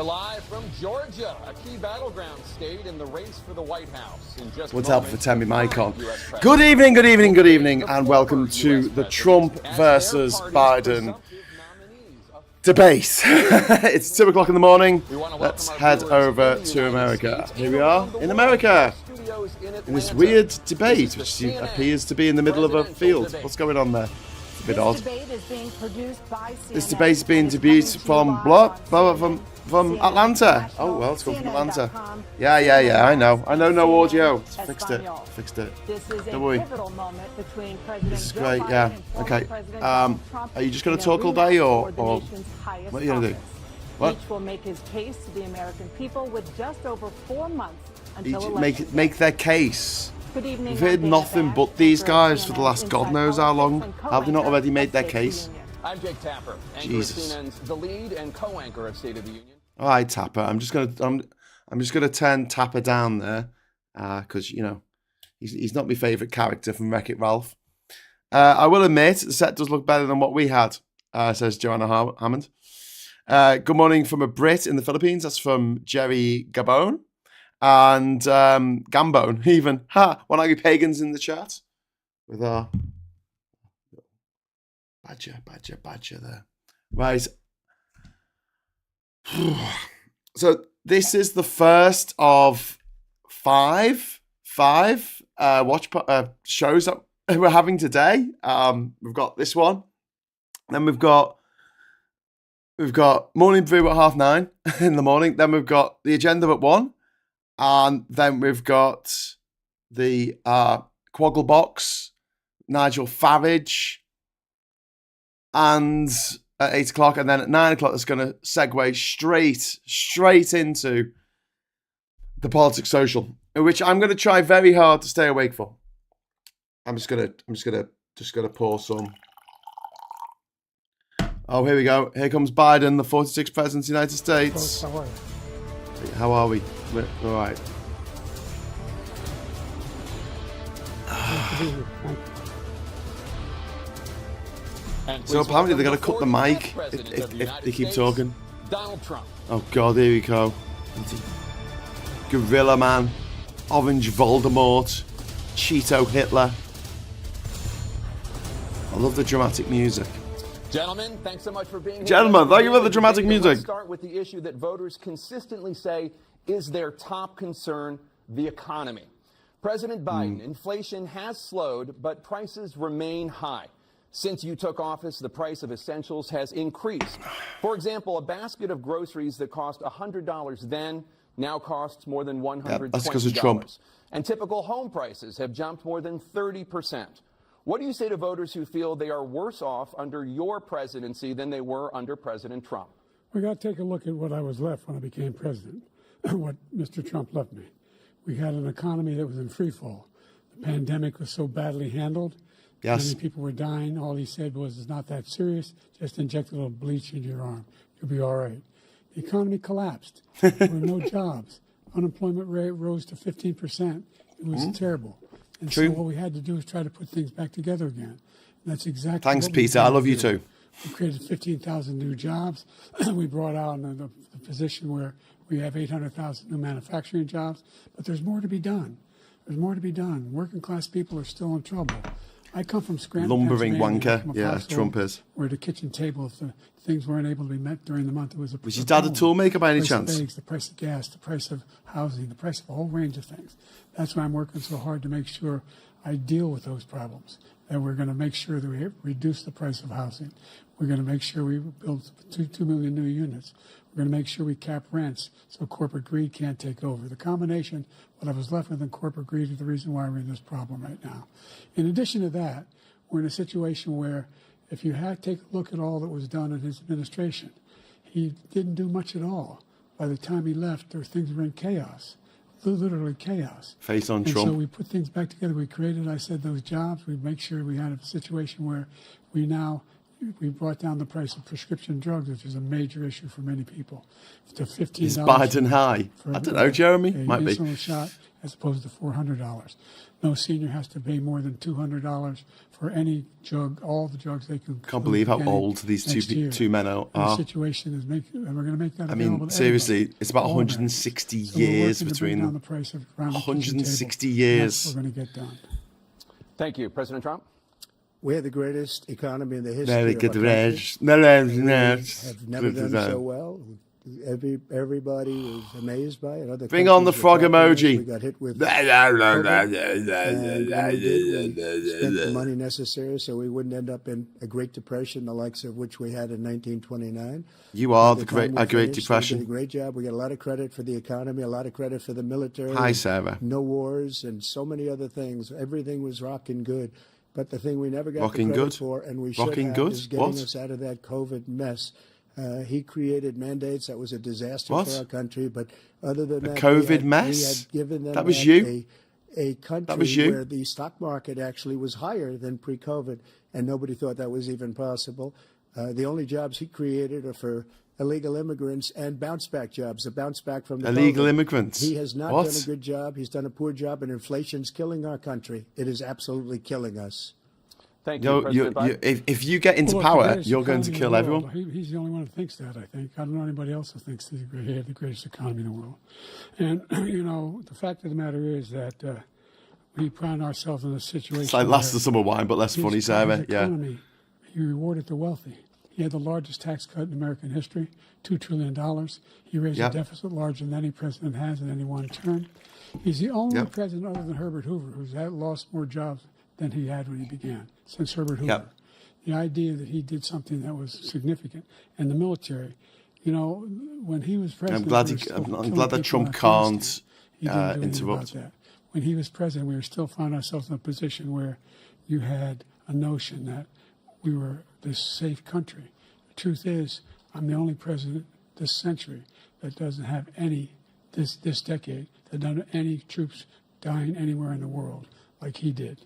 We're live from Georgia, a key battleground state in the race for the White House. In just What's up for turning my mic on? Good evening, and welcome to the Trump versus Biden debate. It's 2 o'clock in the morning. Let's head over to America. Here we are in America, in this weird debate, which appears to be in the middle of a field. What's going on there? It's a bit odd. This debate is being produced from from Atlanta. Oh, well, it's come from Atlanta. Yeah, I know. No audio. Fixed it. Don't worry. This is great, yeah. Okay. Are you just going to talk all day, or what are you going to do? What? Each will make his case to the American people with just over 4 months until make their case. Good evening. We've heard nothing but these guys for the last God knows how long. Have they not already made their case? I'm Jake Tapper, anchor of CNN's The Lead and co-anchor of State of the Union. All right, Tapper. I'm just gonna turn Tapper down there, because you know he's not my favourite character from Wreck-It Ralph. I will admit the set does look better than what we had, says Joanna Hammond. Good morning from a Brit in the Philippines. That's from Jerry Gabone. And Gambone, even. One of you pagans in the chat with our badger there. Right. So this is the first of five watch shows that we're having today. We've got this one. Then we've got Morning Brew at 9:30 in the morning. Then we've got the agenda at 1. And then we've got the Quaggle Box, Nigel Farage, and at 8 o'clock. And then at 9 o'clock, it's going to segue straight into the Politics Social, which I'm going to try very hard to stay awake for. I'm just gonna pour some. Oh, here we go. Here comes Biden, the 46th president of the United States. How are we? We're all right. So apparently they're going to cut the mic if they keep talking. Donald Trump. Oh God, here we go. Gorilla Man, Orange Voldemort, Cheeto Hitler. I love the dramatic music. Gentlemen, thanks so much for being here. Gentlemen, thank you for the dramatic music. Let's start with the issue that voters consistently say is their top concern, the economy. President Biden, inflation has slowed, but prices remain high. Since you took office, the price of essentials has increased. For example, a basket of groceries that cost $100 then now costs more than $120. That's because of Trump. And typical home prices have jumped more than 30%. What do you say to voters who feel they are worse off under your presidency than they were under President Trump? We got to take a look at what I was left when I became president, what Mr. Trump left me. We had an economy that was in free fall. The pandemic was so badly handled. Yes. Many people were dying. All he said was, it's not that serious. Just inject a little bleach into your arm. You'll be all right. The economy collapsed. There were no jobs. Unemployment rate rose to 15%. It was terrible. And True. So what we had to do is try to put things back together again. And that's exactly Thanks, what we Peter. I love you too. We created 15,000 new jobs. We brought out the position where we have 800,000 new manufacturing jobs. But there's more to be done. There's more to be done. Working class people are still in trouble. I come from Scranton, Lumbering Pennsylvania, wanker. Yeah, Trump is. Where the kitchen table, if the things weren't able to be met during the month, it was a Was your dad a toolmaker by any chance? The price of eggs, the price of gas, the price of housing, the price of a whole range of things. That's why I'm working so hard to make sure I deal with those problems. And we're going to make sure that we reduce the price of housing. We're going to make sure we build 2 million new units. We're going to make sure we cap rents so corporate greed can't take over. The combination, what I was left with in corporate greed, is the reason why we're in this problem right now. In addition to that, we're in a situation where if you take a look at all that was done in his administration, he didn't do much at all. By the time he left, things were in chaos, literally chaos. Face on and Trump. So we put things back together. We created, I said, those jobs. We make sure we had a situation where we brought down the price of prescription drugs, which is a major issue for many people, to $15. Is Biden high? I don't know, Jeremy. Might be. Shot, as opposed to $400. No senior has to pay more than $200 for any drug, all the drugs they can. Can't believe how old these two men are. The situation is and we're going to make that I available mean, to seriously, everybody, it's about all 160 Americans. So we're years working to bring between down the price of around the kitchen 160 table, years. and that's what we're going to get done. Thank you. President Trump? We have the greatest economy in the history Very of good. our country. Have never done so well. Everybody was amazed by it. Other Bring on the countries frog were copying us. emoji. We got hit with COVID, and when we did, we spent the money necessary so we wouldn't end up in a Great Depression, the likes of which we had in 1929. You are By the time we Great finished, Depression. We did a great job. We got a lot of credit for the economy, a lot of credit for the military. Hi, Sarah. No wars and so many other things. Everything was rocking good. But the thing we never got Rocking the credit good? for, and we should Rocking have, good? is getting What? us out of that COVID mess. He created mandates that was a disaster What? for our country. But other than that, COVID we mess? had given them That was you? a country That was you? where the stock market actually was higher than pre-COVID, and nobody thought that was even possible. The only jobs he created are for illegal immigrants and bounce back jobs, a bounce back from the Illegal COVID. immigrants? He has not What? done a good job. He's done a poor job, and inflation's killing our country. It is absolutely killing us. Thank you, President Biden. If you get into Well, the power, greatest you're going to economy kill in the world. everyone. He's the only one who thinks that, I think. I don't know anybody else who thinks he had the greatest economy in the world. And, the fact of the matter is that we find ourselves in a situation. It's like last of summer wine, but less funny, Sarah. His Yeah. economy, he rewarded the wealthy. He had the largest tax cut in American history, $2 trillion. He raised Yep. a deficit larger than any president has in any one term. He's the only Yep. president other than Herbert Hoover who's lost more jobs than he had when he began, since Herbert Hoover. Yep. The idea that he did something that was significant. And the military, when he was president... I'm glad, we were still I'm killing glad that people Trump in can't Afghanistan. He didn't do anything about interrupt. that. When he was president, we were still finding ourselves in a position where you had a notion that we were this safe country. The truth is, I'm the only president this century that doesn't have this decade, that doesn't have any troops dying anywhere in the world like he did.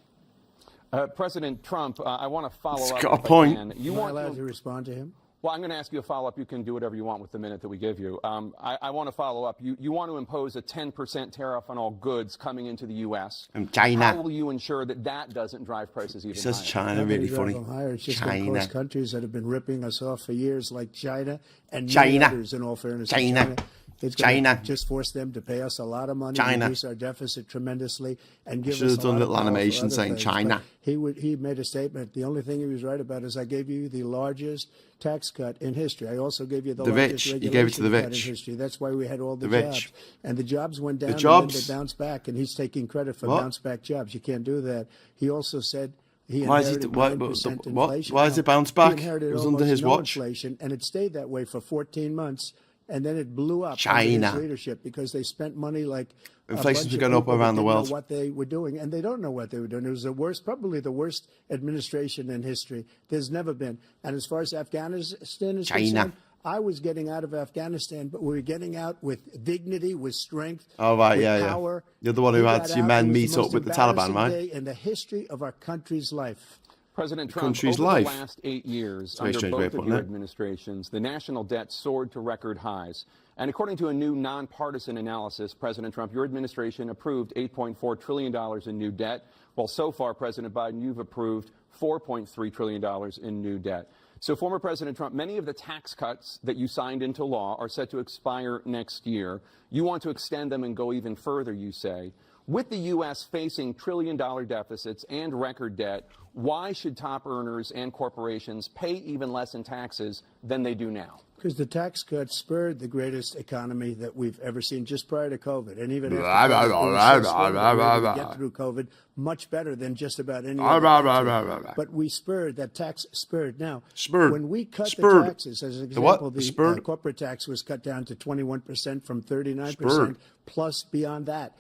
President Trump, I want to follow He's up. got a if I point. can. Am I allowed to respond to him? Well, I'm going to ask you a follow-up. You can do whatever you want with the minute that we give you. I want to follow up. You want to impose a 10% tariff on all goods coming into the U.S. From China. How will you ensure that that doesn't drive prices even He says higher? China, Not really gonna drive funny. them higher. It's just going to cost China. countries that have been ripping us off for years, like China and many China. others, in all fairness. China. It's going China. to just force them to pay us a lot of money, China. reduce our deficit tremendously, and give Should us have done a lot of little power for animation other saying things. China. But he made a statement. The only thing he was right about is I gave you the largest tax cut in history. I also gave you the largest rich. You gave it to the regulation cut rich. in history. That's why we had all the The jobs. rich. And the jobs went down, jobs. and then they bounced back, and he's taking credit for What? bounce back jobs. You can't do that. He also said he Why is inherited it- why- 9% what? inflation. Why is it bounced back? He inherited It was under almost his no watch. inflation, and it stayed that way for 14 months, and then it blew up under China. his leadership because they spent money like a Inflation's bunch of gone up people that around the didn't know world. what they were doing, and they don't know what they were doing. It was the worst, probably the worst administration in history. There's never been. And as far as Afghanistan is China. concerned, I was getting out of Afghanistan, but we were getting out with dignity, with strength, Oh, right, with yeah. power. You're the one who We had got your out. men It was meet the up most with the Taliban, embarrassing right? day in the history of our country's life. President Trump, country's over life. the last 8 years, very under strange way both of of putting your it. administrations, the national debt soared to record highs. And according to a new nonpartisan analysis, President Trump, your administration approved $8.4 trillion in new debt, while so far, President Biden, you've approved $4.3 trillion in new debt. So, former President Trump, many of the tax cuts that you signed into law are set to expire next year. You want to extend them and go even further, you say. With the U.S. facing trillion-dollar deficits and record debt, why should top earners and corporations pay even less in taxes than they do now? Because the tax cuts spurred the greatest economy that we've ever seen just prior to COVID. And even after COVID, it was so slow that we were able to get through COVID much better than just about any other country. But we spurred, that tax spurred. Now, Spurred. when we cut Spurred. the taxes, as an The what? example, The the spurred? corporate tax was cut down to 21% from 39%, Spurred. plus beyond that.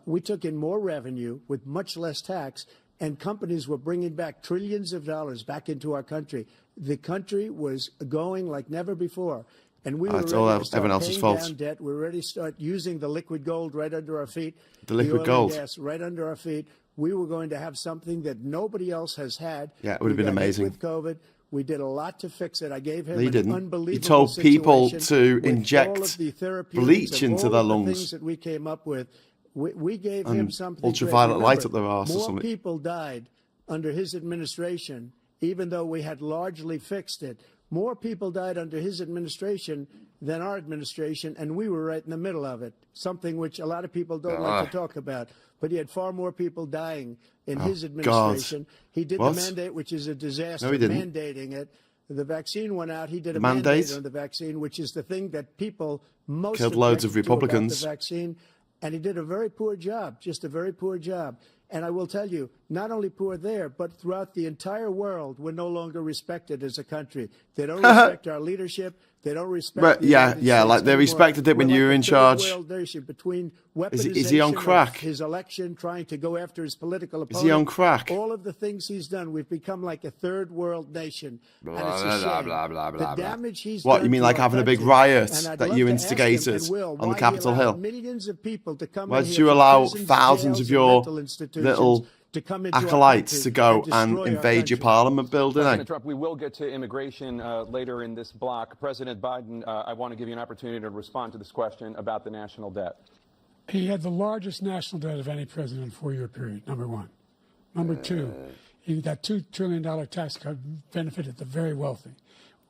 We took in more revenue with much less tax, and companies were bringing back trillions of dollars back into our country. The country was going like never before. And we were It's ready all to start everyone else's paying fault. down debt. We're ready to start using the liquid gold right under our feet. The liquid oil gold. And gas right under our feet. We were going to have something that nobody else has had. Yeah, it would have We been got hit amazing. with COVID. We did a lot to fix it. I gave him He an didn't. unbelievable He told people situation to with inject all of the therapeutics bleach and into all their of the lungs. things that we came up with. We gave him something. Ultraviolet great. light up their arse or More something. people died under his administration, even though we had largely fixed it. More people died under his administration than our administration, and we were right in the middle of it, something which a lot of people don't like to talk about. But he had far more people dying in his administration. God. He did What? the mandate, which is a disaster, No, he didn't. mandating it. The vaccine went out. He did a Mandate? mandate on the vaccine, which is the thing that people most Killed loads of objected to about Republicans. the vaccine. And he did a very poor job, just a very poor job. And I will tell you, not only poor there, but throughout the entire world, we're no longer respected as a country. They don't respect our leadership. They don't respect. Right, the yeah, United yeah, States like they anymore. respected it when We're you were like in a third charge. world nation between Is he on weaponization of crack? his election, trying to go after his political opponent. Is he on crack? All of the things he's done, we've become like a third world nation. And it's a Blah, shame. blah, blah, blah, The blah. damage he's What, done you mean to like our having a big country. riot And I'd that love you to ask him, instigated and will, on the why he Capitol allowed Hill? millions of people to come Why in did here you from allow prisons, thousands jails, of your and mental institutions little to come into our acolytes country to go destroy and our invade your country? Parliament building? President Trump, we will get to immigration later in this block. President Biden, I want to give you an opportunity to respond to this question about the national debt. He had the largest national debt of any president in a 4-year period, number one. Number two, that $2 trillion tax cut benefited the very wealthy.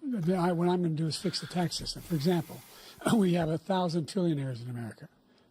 What I'm going to do is fix the tax system. For example, we have 1,000 trillionaires in America.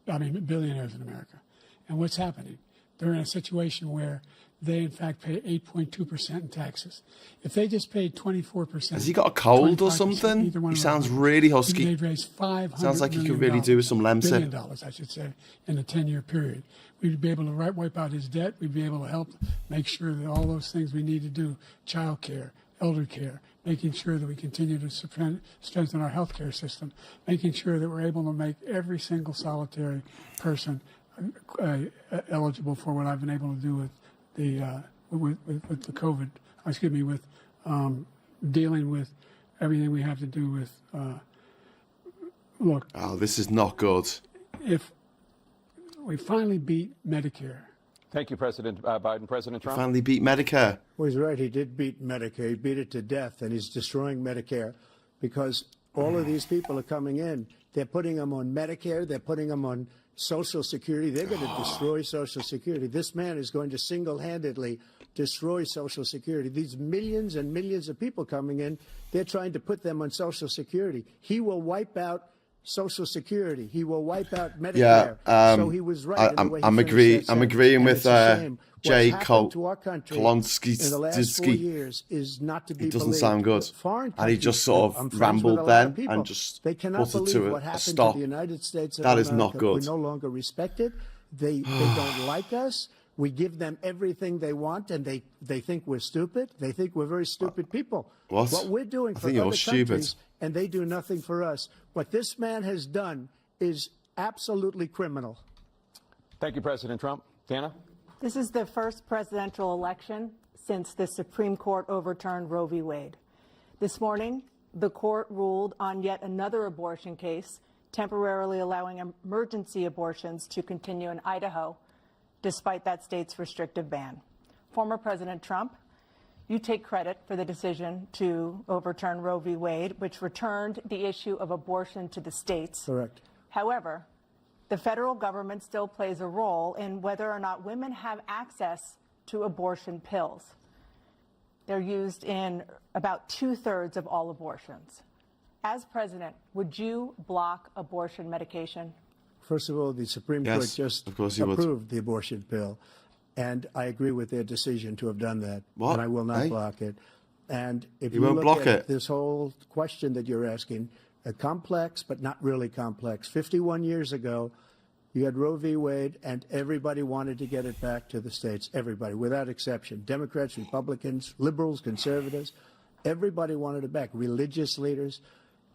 Billionaires in America. And what's happening? They're in a situation where they, in fact, pay 8.2% in taxes. If they just paid 24%. Has he got a cold or 25%, something? either one He of sounds them, really husky. They'd raise $500 Sounds like he could million really do with some $1 Lemsip. billion, I should say, in a 10-year period. We'd be able to wipe out his debt. We'd be able to help make sure that all those things we need to do, child care, elder care, making sure that we continue to strengthen our health care system, making sure that we're able to make every single solitary person eligible for what I've been able to do with the with the COVID. Excuse me, with dealing with everything we have to do with. Look. Oh, this is not good. If we finally beat Medicare. Thank you, President Biden. President Trump. Finally beat Medicare. Well, he's right. He did beat Medicare. He beat it to death, and he's destroying Medicare because all of these people are coming in. They're putting them on Medicare. They're putting them on Social Security. They're going to destroy Social Security. This man is going to single-handedly destroy Social Security. These millions and millions of people coming in, they're trying to put them on Social Security. He will wipe out Social Security. He will wipe out Medicare. Yeah, so he was right. I'm agreeing with Jay Kolonsky. In the last 4 years is not to be It doesn't believed. sound good. Foreign And he just sort I'm of friends with rambled a lot of then people. and just they cannot put it believe to what a happened stop. to the United States of That America. is not good. We're no longer respected. They don't like us. We give them everything they want, and they think we're stupid. They think we're very stupid people. What? What we're doing I for think you're other stupid. countries, and they do nothing for us. What this man has done is absolutely criminal. Thank you, President Trump. Dana? This is the first presidential election since the Supreme Court overturned Roe v. Wade. This morning, the court ruled on yet another abortion case, temporarily allowing emergency abortions to continue in Idaho, despite that state's restrictive ban. Former President Trump, you take credit for the decision to overturn Roe v. Wade, which returned the issue of abortion to the states. Correct. However, the federal government still plays a role in whether or not women have access to abortion pills. They're used in about 2/3 of all abortions. As president, would you block abortion medication? First of all, the Supreme Court just approved the abortion bill, and I agree with their decision to have done that. What? And I will not block it. And if you won't look block at it? this whole question that you're asking, complex but not really complex. 51 years ago, you had Roe v. Wade, and everybody wanted to get it back to the states. Everybody, without exception. Democrats, Republicans, liberals, conservatives. Everybody wanted it back. Religious leaders.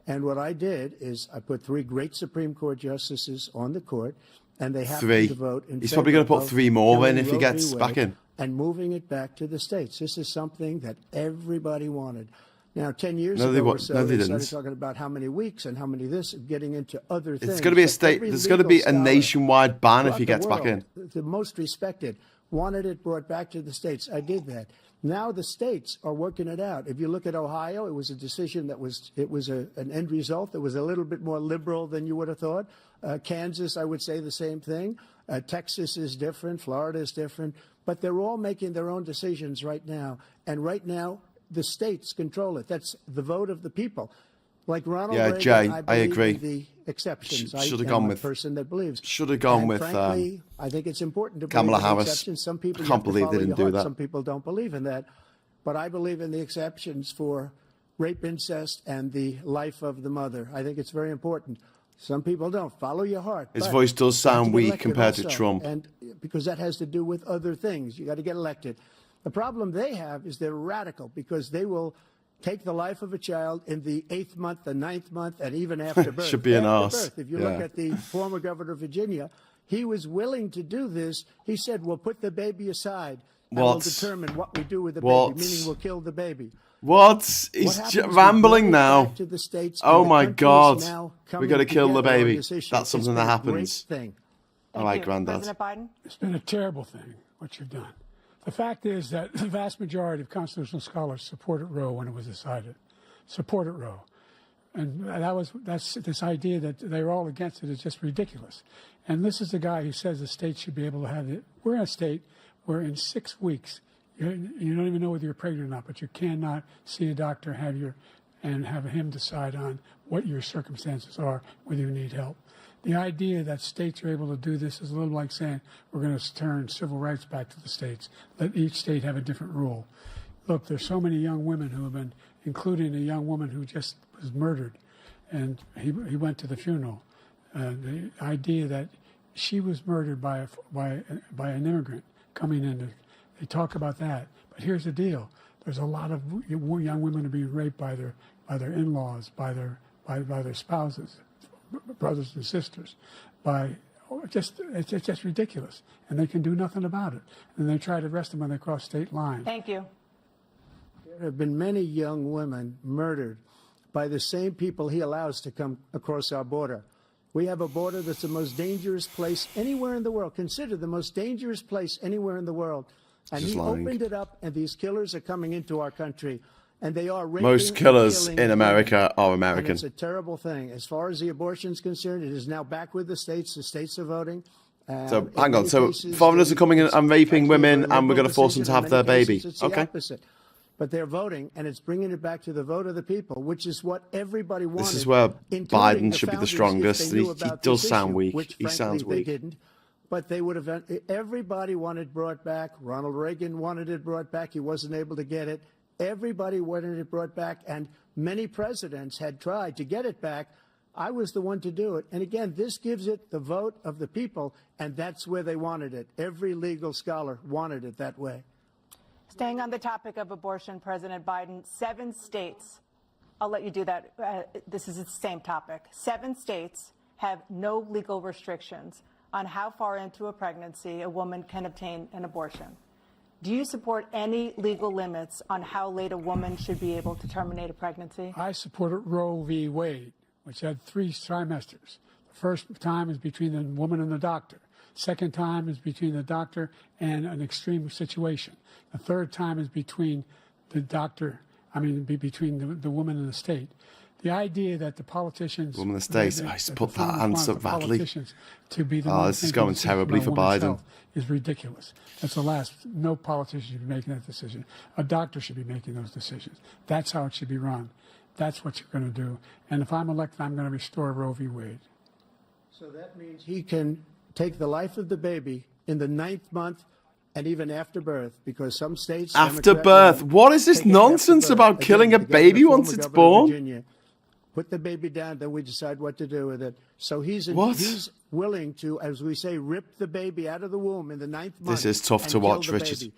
And what I did is I put 3 great Supreme Court justices on the court, and they happened to vote in He's favor probably going to put of 3 more in killing if he Roe gets v. back Wade in. and moving it back to the states. This is something that everybody wanted. Now, 10 years No, ago or so, they they started didn't. talking about how many weeks and how many this, getting into other things. It's going to be a But state. every There's going to be a legal scholar nationwide ban if throughout he the gets back in. world, the most respected, wanted it brought back to the states. I did that. Now the states are working it out. If you look at Ohio, it was a decision that was an end result that was a little bit more liberal than you would have thought. Kansas, I would say the same thing. Texas is different. Florida is different. But they're all making their own decisions right now. And right now, the states control it. That's the vote of the people. Like Ronald Reagan, Jay, I agree. In the exceptions. Should have I gone am with a person that believes. Should have gone and with frankly, I think it's important to Kamala believe in the Harris. exceptions. Some people I can't believe they didn't do that. Some people don't believe in that. But I believe in the exceptions for rape, incest, and the life of the mother. I think it's very important. Some people don't. Follow your heart. His voice does sound weak compared to also, Trump. And because that has to do with other things. You got to get elected. The problem they have is they're radical because they will take the life of a child in the 8th month, the 9th month, and even after birth. Should be an after arse. birth. If you look at the former governor of Virginia, he was willing to do this. He said, we'll put the baby aside and we'll determine what we do with the baby, meaning we'll kill the baby. What? He's rambling now. To the states, oh my God. We're going to kill the together baby. on this issue. That's something It's that been a happens. great thing. All right, Grandad. President Biden? It's been a terrible thing, what you've done. The fact is that the vast majority of constitutional scholars supported Roe when it was decided. Supported Roe. And that's this idea that they're all against it is just ridiculous. And this is the guy who says the state should be able to have it. We're in a state where in 6 weeks, you don't even know whether you're pregnant or not, but you cannot see a doctor and have him decide on what your circumstances are, whether you need help. The idea that states are able to do this is a little like saying we're going to turn civil rights back to the states. Let each state have a different rule. Look, there's so many young women who have been, including a young woman who just was murdered, and he went to the funeral. The idea that she was murdered by an immigrant coming in, they talk about that. But here's the deal: there's a lot of young women who are being raped by their in-laws, by their spouses, brothers and sisters, it's just ridiculous, and they can do nothing about it. And they try to arrest them when they cross state lines. Thank you. There have been many young women murdered by the same people he allows to come across our border. We have a border that's the most dangerous place anywhere in the world, considered the most dangerous place anywhere in the world. And he opened it up, and these killers are coming into our country. And they are raping. Most killers in America are American. And it's a terrible thing. As far as the abortion is concerned, it is now back with the states. The states are voting. So hang on. So foreigners are coming in and raping women, and we're going to force them to have their baby. It's the opposite. But they're voting, and it's bringing it back to the vote of the people, which is what everybody wanted. This is where Biden should be the strongest. He does sound weak. He sounds weak. They didn't. But they would have. Everybody wanted brought back. Ronald Reagan wanted it brought back. He wasn't able to get it. Everybody wanted it brought back, and many presidents had tried to get it back. I was the one to do it. And again, this gives it the vote of the people, and that's where they wanted it. Every legal scholar wanted it that way. Staying on the topic of abortion, President Biden, 7 states, I'll let you do that. This is the same topic. 7 states have no legal restrictions on how far into a pregnancy a woman can obtain an abortion. Do you support any legal limits on how late a woman should be able to terminate a pregnancy? I supported Roe v. Wade, which had 3 trimesters. The first time is between the woman and the doctor. Second time is between the doctor and an extreme situation. The third time is between the doctor, between the woman and the state. The idea that the politicians... Woman and the state, I put that answer badly. To be the this is going terribly for Biden. Is ridiculous. That's the last. No politician should be making that decision. A doctor should be making those decisions. That's how it should be run. That's what you're going to do. And if I'm elected, I'm going to restore Roe v. Wade. So that means he can take the life of the baby in the 9th month and even after birth, because some states... After birth? What is this nonsense about killing a baby once it's born? Virginia, put the baby down, then we decide what to do with it. So he's willing to, as we say, rip the baby out of the womb in the 9th month. This is tough to watch, Richard. Baby.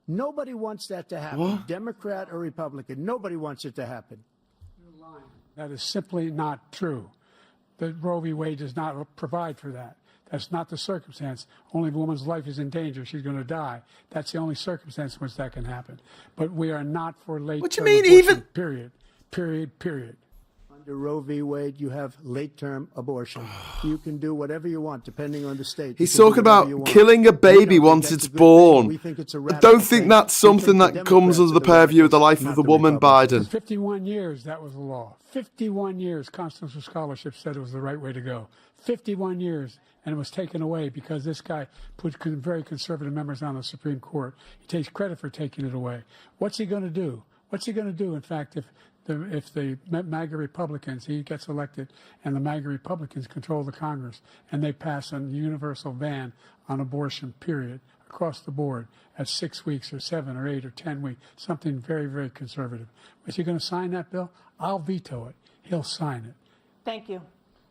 Nobody wants that to happen. What? Democrat or Republican, nobody wants it to happen. That is simply not true. The Roe v. Wade does not provide for that. That's not the circumstance. Only if a woman's life is in danger, she's going to die. That's the only circumstance in which that can happen. But we are not for late. What do you mean, even? Period. Roe v. Wade, you have late-term abortion. You can do whatever you want, depending on the state. He's talking about killing a baby once it's born. I don't think that's something that comes under the purview of the life of the woman, Biden. For 51 years, that was the law. 51 years, constitutional scholarship said it was the right way to go. 51 years, and it was taken away because this guy put very conservative members on the Supreme Court. He takes credit for taking it away. What's he going to do? What's he going to do, in fact, if the MAGA Republicans, he gets elected, and the MAGA Republicans control the Congress, and they pass a universal ban on abortion, period, across the board at 6 weeks or 7 or 8 or 10 weeks, something very, very conservative. Is he going to sign that bill? I'll veto it. He'll sign it. Thank you.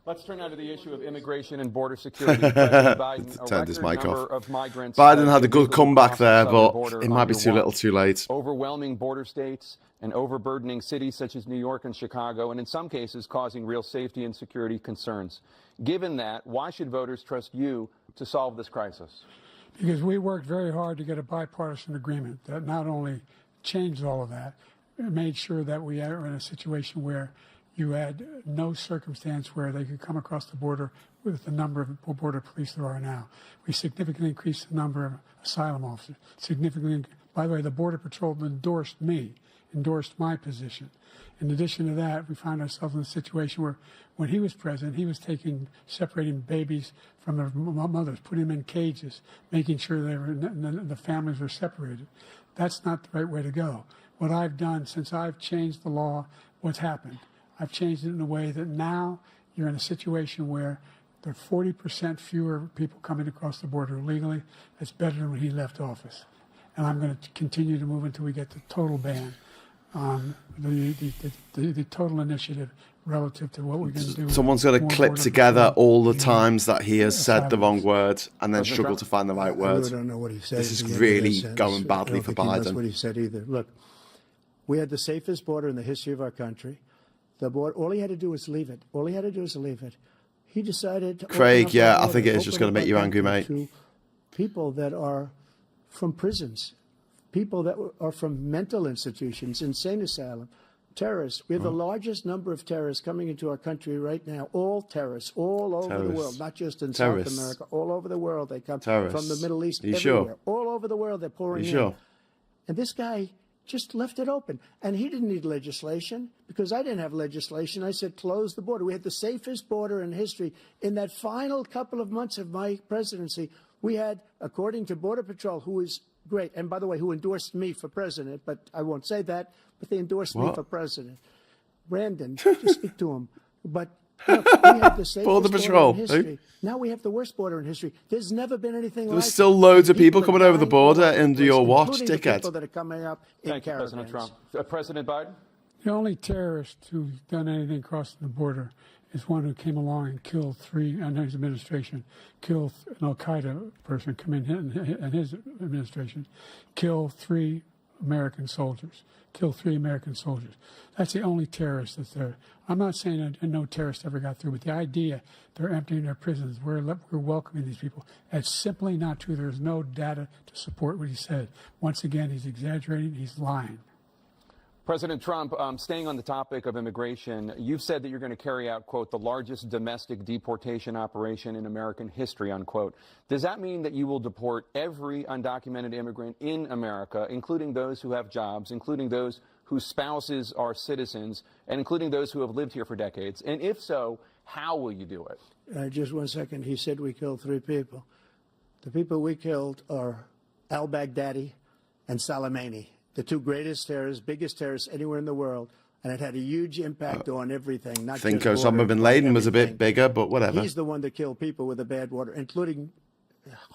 Let's turn now to the issue of immigration and border security. President Biden, Turned his mic off. of migrants Biden had a good comeback there, but it might be too little too late. Overwhelming border states and overburdening cities such as New York and Chicago, and in some cases causing real safety and security concerns. Given that, why should voters trust you to solve this crisis? Because we worked very hard to get a bipartisan agreement that not only changed all of that, it made sure that we are in a situation where you had no circumstance where they could come across the border with the number of border police there are now. We significantly increased the number of asylum officers. Significantly, by the way, the Border Patrol endorsed my position. In addition to that, we found ourselves in a situation where when he was president, he was separating babies from their mothers, putting them in cages, making sure the families were separated. That's not the right way to go. What I've done since I've changed the law, what's happened? I've changed it in a way that now you're in a situation where there are 40% fewer people coming across the border illegally. That's better than when he left office. And I'm going to continue to move until we get the total ban on the total initiative relative to what we're going to do. Someone's going to clip together all the times that he has said the wrong word and then struggle to find the right I word. really don't know what he said. This is really going badly for Biden. That's what he said either. Look, we had the safest border in the history of our country. The border, all he had to do was leave it. All he had to do was leave it. He decided to Craig, open up yeah, our I think it border, is just going to make you angry, mate. To people that are from prisons, people that are from mental institutions, insane asylum, terrorists. We have the largest number of terrorists coming into our country right now. All terrorists, all over the world, not just in South America, all over the world. They come from the Middle East, everywhere. Sure? All over the world, they're pouring in. Sure? And this guy just left it open. And he didn't need legislation because I didn't have legislation. I said, close the border. We had the safest border in history. In that final couple of months of my presidency, we had, according to Border Patrol, who is great, and by the way, who endorsed me for president, but I won't say that, but they endorsed me for president. Brandon, just speak to him. But look, we had the safest Border Patrol. border in history. Now we have the worst border in history. There's never been anything like it. There's still loads of people coming over the border under your watch, including the dickhead. people that are coming up in Thank you, President caravans. Trump. President Biden? The only terrorist who's done anything crossing the border is one who came along and killed three, under his administration, killed an Al-Qaeda person come in his administration, killed 3 American soldiers. That's the only terrorist that's there. I'm not saying that no terrorist ever got through, but the idea they're emptying their prisons, we're welcoming these people, that's simply not true. There's no data to support what he said. Once again, he's exaggerating, he's lying. President Trump, staying on the topic of immigration, you've said that you're going to carry out, quote, the largest domestic deportation operation in American history, unquote. Does that mean that you will deport every undocumented immigrant in America, including those who have jobs, including those whose spouses are citizens, and including those who have lived here for decades? And if so, how will you do it? Just 1 second. He said we killed 3 people. The people we killed are al-Baghdadi and Soleimani, the 2 greatest terrorists, biggest terrorists anywhere in the world. And it had a huge impact on everything. Not I think just Osama bin Laden was a bit everything. bigger, but whatever. He's the one that killed people with the bad water, including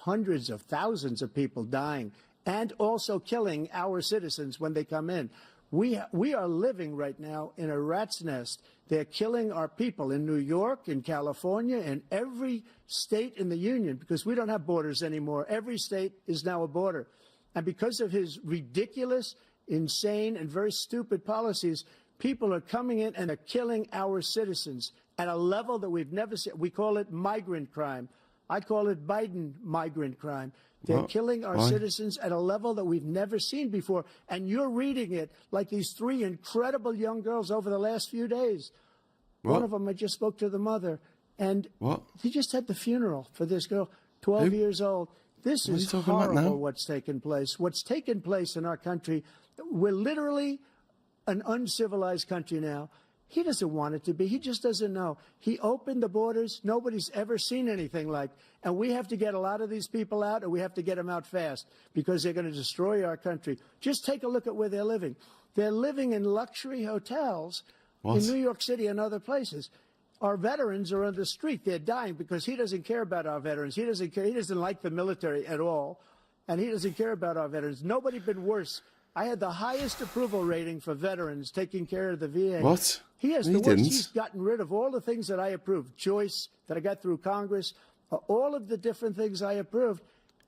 hundreds of thousands of people dying and also killing our citizens when they come in. We are living right now in a rat's nest. They're killing our people in New York, in California, in every state in the union because we don't have borders anymore. Every state is now a border. And because of his ridiculous, insane, and very stupid policies, people are coming in and are killing our citizens at a level that we've never seen. We call it migrant crime. I call it Biden migrant crime. They're killing our citizens at a level that we've never seen before. And you're reading it like these 3 incredible young girls over the last few days. What? One of them, I just spoke to the mother, and What? he just had the funeral for this girl, 12 years old. This What are you is talking about now? horrible what's taken place. What's taken place in our country, we're literally an uncivilized country now. He doesn't want it to be. He just doesn't know. He opened the borders. Nobody's ever seen anything like. And we have to get a lot of these people out, or we have to get them out fast because they're going to destroy our country. Just take a look at where they're living. They're living in luxury hotels in New York City and other places. Our veterans are on the street. They're dying because he doesn't care about our veterans. He doesn't care. He doesn't like the military at all, and he doesn't care about our veterans. Nobody been worse. I had the highest approval rating for veterans taking care of the VA. What? He has No, the he worst. didn't. He's gotten rid of all the things that I approved. Choice that I got through Congress, all of the different things I approved.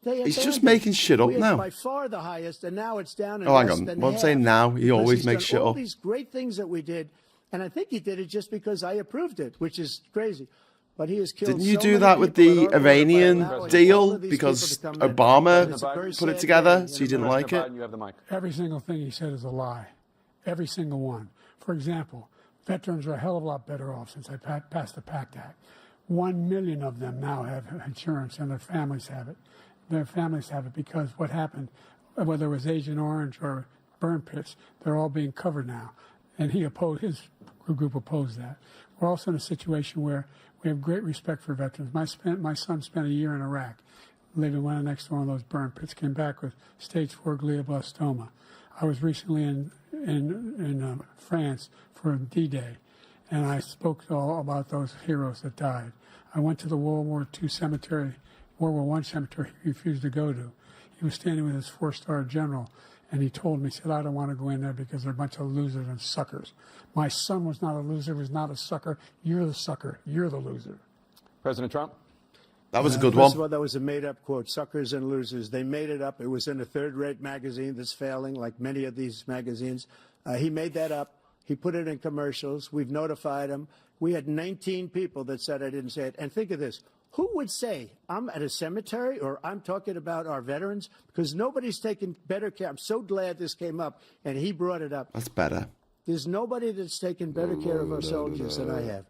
He's just making shit up we now. By far the highest, and now it's down. Oh, hang less on. than What I'm half saying now, he because always he's makes done shit all up. these great things that we did, and I think he did it just because I approved it, which is crazy. But he has killed. Didn't you so do many that with people the at our border by Iranian allowing all deal of these because people to come in. Obama It's a very put it sad together, day so you in didn't like President it? Biden, you have the mic. Every single thing he said is a lie. Every single one. For example, veterans are a hell of a lot better off since I passed the PACT Act. 1 million of them now have insurance, and their families have it. Their families have it because what happened, whether it was Agent Orange or burn pits, they're all being covered now. And his group opposed that. We're also in a situation where we have great respect for veterans. My son spent a year in Iraq, living right next to one of those burn pits, came back with stage 4 glioblastoma. I was recently in France for D-Day, and I spoke all about those heroes that died. I went to the World War I cemetery he refused to go to. He was standing with his 4-star general, and he told me, he said, I don't want to go in there because they're a bunch of losers and suckers. My son was not a loser, was not a sucker. You're the sucker. You're the loser. President Trump? That was a good First of one. all, that was a made-up quote, suckers and losers. They made it up. It was in a third-rate magazine that's failing, like many of these magazines. He made that up. He put it in commercials. We've notified him. We had 19 people that said I didn't say it. And think of this. Who would say I'm at a cemetery or I'm talking about our veterans? Because nobody's taken better care. I'm so glad this came up, and he brought it up. That's better. There's nobody that's taken better care of our soldiers than I have.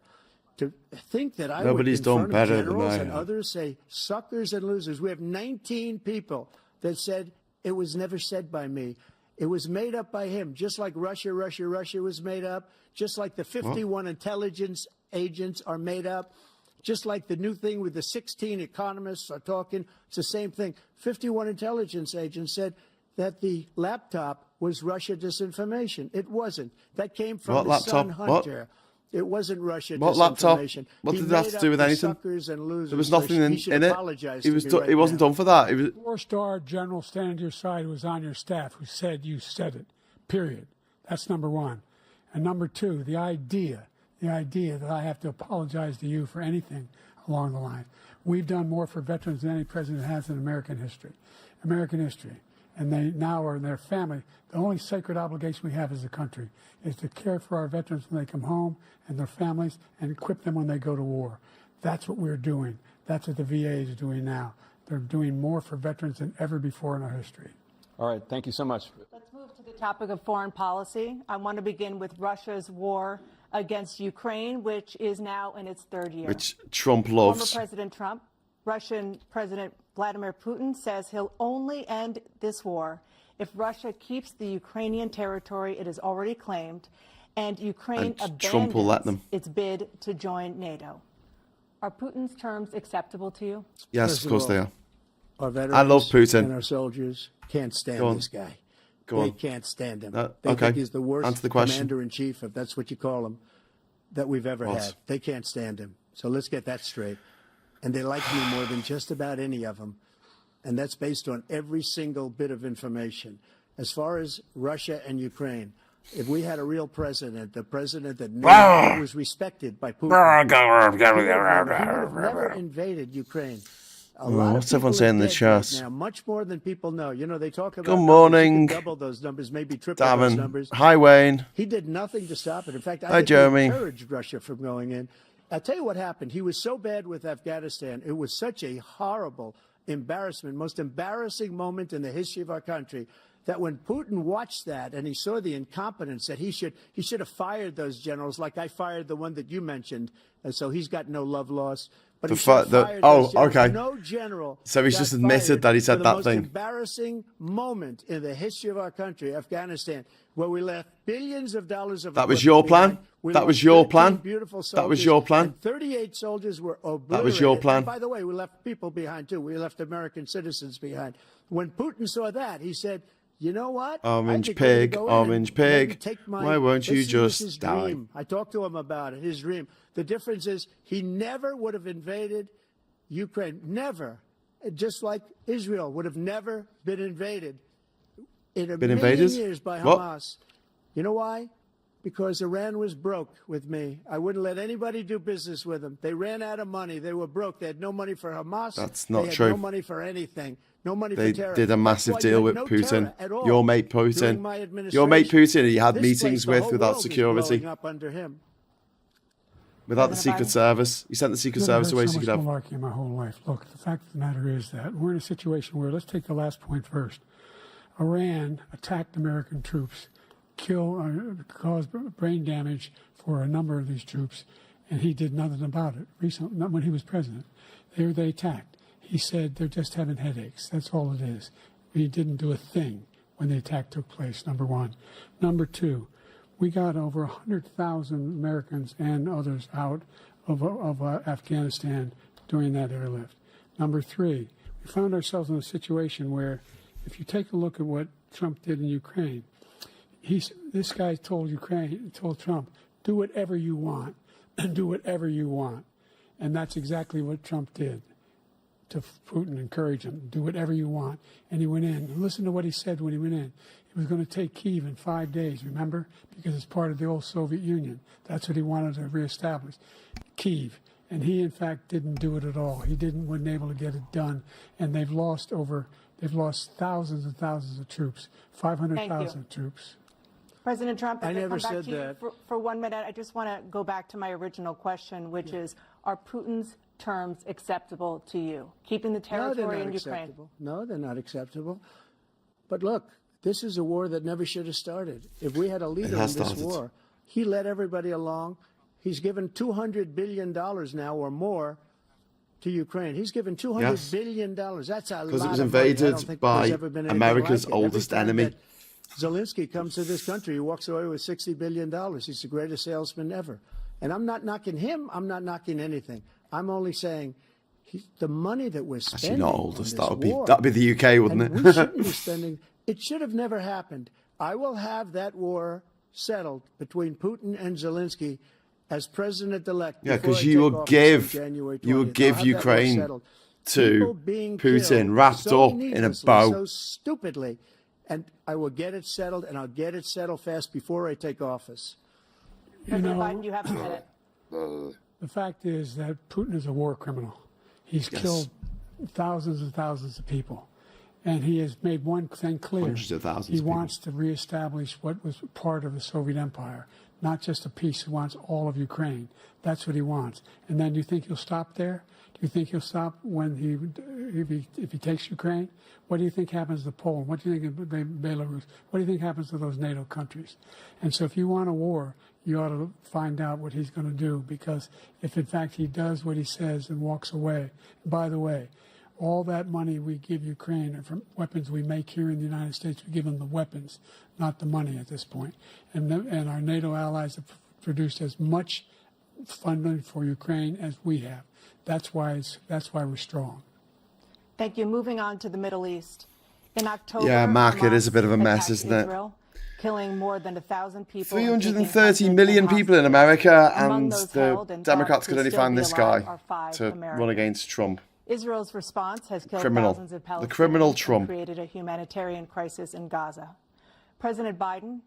To think that I Nobody's would, done in front better of than generals I and have. others, say suckers and losers. We have 19 people that said it was never said by me. It was made up by him, just like Russia was made up, just like the 51 intelligence agents are made up, just like the new thing with the 16 economists are talking. It's the same thing. 51 intelligence agents said that the laptop was Russia disinformation. It wasn't. That came from What his son laptop? What? Hunter. It wasn't Russia What laptop? disinformation. What He did that have made to up do with the anything? suckers and losers, There was so nothing he should in it. apologize He to was. me right It wasn't now. done for that. It was. 4-star general standing to your side who was on your staff who said you said it, period. That's number one. And number two, the idea that I have to apologize to you for anything along the line. We've done more for veterans than any president has in American history. And they now are in their family. The only sacred obligation we have as a country is to care for our veterans when they come home and their families and equip them when they go to war. That's what we're doing. That's what the VA is doing now. They're doing more for veterans than ever before in our history. All right. Thank you so much. Let's move to the topic of foreign policy. I want to begin with Russia's war against Ukraine, which is now in its third year. Which Trump Former loves. President Trump, Russian President Vladimir Putin says he'll only end this war if Russia keeps the Ukrainian territory it has already claimed and Ukraine And Trump will let them. abandons its bid to join NATO. Are Putin's terms acceptable to you? Yes, First of course all, they are. Our veterans I love Putin. and our soldiers can't stand Go on. this guy. Go They on. can't stand him. Okay. They think he's the worst Answer the question. commander-in-chief, if that's what you call him, that we've ever What? had. They can't stand him. So let's get that straight. And they like me more than just about any of them. And that's based on every single bit of information. As far as Russia and Ukraine, if we had a real president, the president that knew was respected by Putin, he would have never invaded Ukraine. A lot what's of everyone people saying in are the dead chat? right now, much more than people know. You know, they talk about Good numbers. morning. You can double those numbers, maybe triple those Davin. numbers. Hi, Wayne. He did nothing to stop it. In fact, I Hi, think Jeremy. he encouraged Russia from going in. I'll tell you what happened. He was so bad with Afghanistan. It was such a horrible embarrassment, most embarrassing moment in the history of our country, that when Putin watched that and he saw the incompetence, that he should have fired those generals, like I fired the one that you mentioned, and so he's got no love lost. But he should have fired those generals. Okay. No general. So he's just admitted that he said that thing. The most embarrassing moment in the history of our country, Afghanistan, where we left billions of dollars of. That was your plan. That was your plan. That was your plan. 38 soldiers were obliterated. That was your plan. And by the way, we left people behind too. We left American citizens behind. When Putin saw that, he said, "You know what? Orange pig, orange pig. Why won't you just die?" I talked to him about it. His dream. The difference is he never would have invaded Ukraine. Never. Just like Israel would have never been invaded in a million years by Hamas. You know why? Because Iran was broke with me. I wouldn't let anybody do business with them. They ran out of money. They were broke. They had no money for Hamas. That's not true. true. No money for anything. No money They for terror. did a massive deal with Putin. Your mate Putin. Your mate Putin, he had meetings with without security. Up under him. Without the Secret Service. He sent the Secret Service away so he could have. Malarkey my whole life. Look, the fact of the matter is that we're in a situation where, let's take the last point first. Iran attacked American troops, caused brain damage for a number of these troops, and he did nothing about it. Recently, not when he was president. They attacked. He said they're just having headaches. That's all it is. He didn't do a thing when the attack took place, number one. Number two, we got over 100,000 Americans and others out of Afghanistan during that airlift. Number three, we found ourselves in a situation where, if you take a look at what Trump did in Ukraine, this guy told Trump, do whatever you want, and do whatever you want. And that's exactly what Trump did to Putin, encourage him, do whatever you want. And he went in. And listen to what he said when he went in. He was going to take Kyiv in 5 days, remember? Because it's part of the old Soviet Union. That's what he wanted to reestablish, Kyiv. And he, in fact, didn't do it at all. He wasn't able to get it done. And they've lost thousands and thousands of troops, 500,000 troops. President Trump, I never said that. For 1 minute, I just want to go back to my original question, which is, are Putin's terms acceptable to you? Keeping the territory in Ukraine? No, they're not acceptable. But look, this is a war that never should have started. If we had a leader in this war, he led everybody along. He's given $200 billion now or more to Ukraine. He's given $200 billion. That's a lot. Because it was invaded by America's oldest enemy. Zelensky comes to this country. He walks away with $60 billion. He's the greatest salesman ever. And I'm not knocking him. I'm not knocking anything. I'm only saying the money that we're spending. Actually, not oldest. That'd be the UK, wouldn't it? We shouldn't be spending. It should have never happened. I will have that war settled between Putin and Zelensky as president-elect. Yeah, because you will give Ukraine to Putin wrapped up in a bow. So stupidly. And I will get it settled, and I'll get it settled fast before I take office. President Biden, you have a minute. The fact is that Putin is a war criminal. He's killed thousands and thousands of people. And he has made one thing clear. Hundreds of thousands he of people. wants to reestablish what was part of the Soviet Empire, not just a piece. He wants all of Ukraine. That's what he wants. And then do you think he'll stop there? Do you think he'll stop when if he takes Ukraine? What do you think happens to Poland? What do you think of Belarus? What do you think happens to those NATO countries? And so if you want a war, you ought to find out what he's going to do, because if in fact he does what he says and walks away, and by the way, all that money we give Ukraine are from weapons we make here in the United States. We give them the weapons, not the money at this point. And our NATO allies have produced as much funding for Ukraine as we have. That's why we're strong. Thank you. Moving on to the Middle East. In October, yeah, Mark, it is a bit of a mess, isn't it? Israel, killing more than 1,000 people. 330 million people in America, and the Democrats could only find this guy to run against Trump. Israel's response has killed thousands of Palestinians. The criminal Trump. And created a humanitarian crisis in Gaza. President Biden,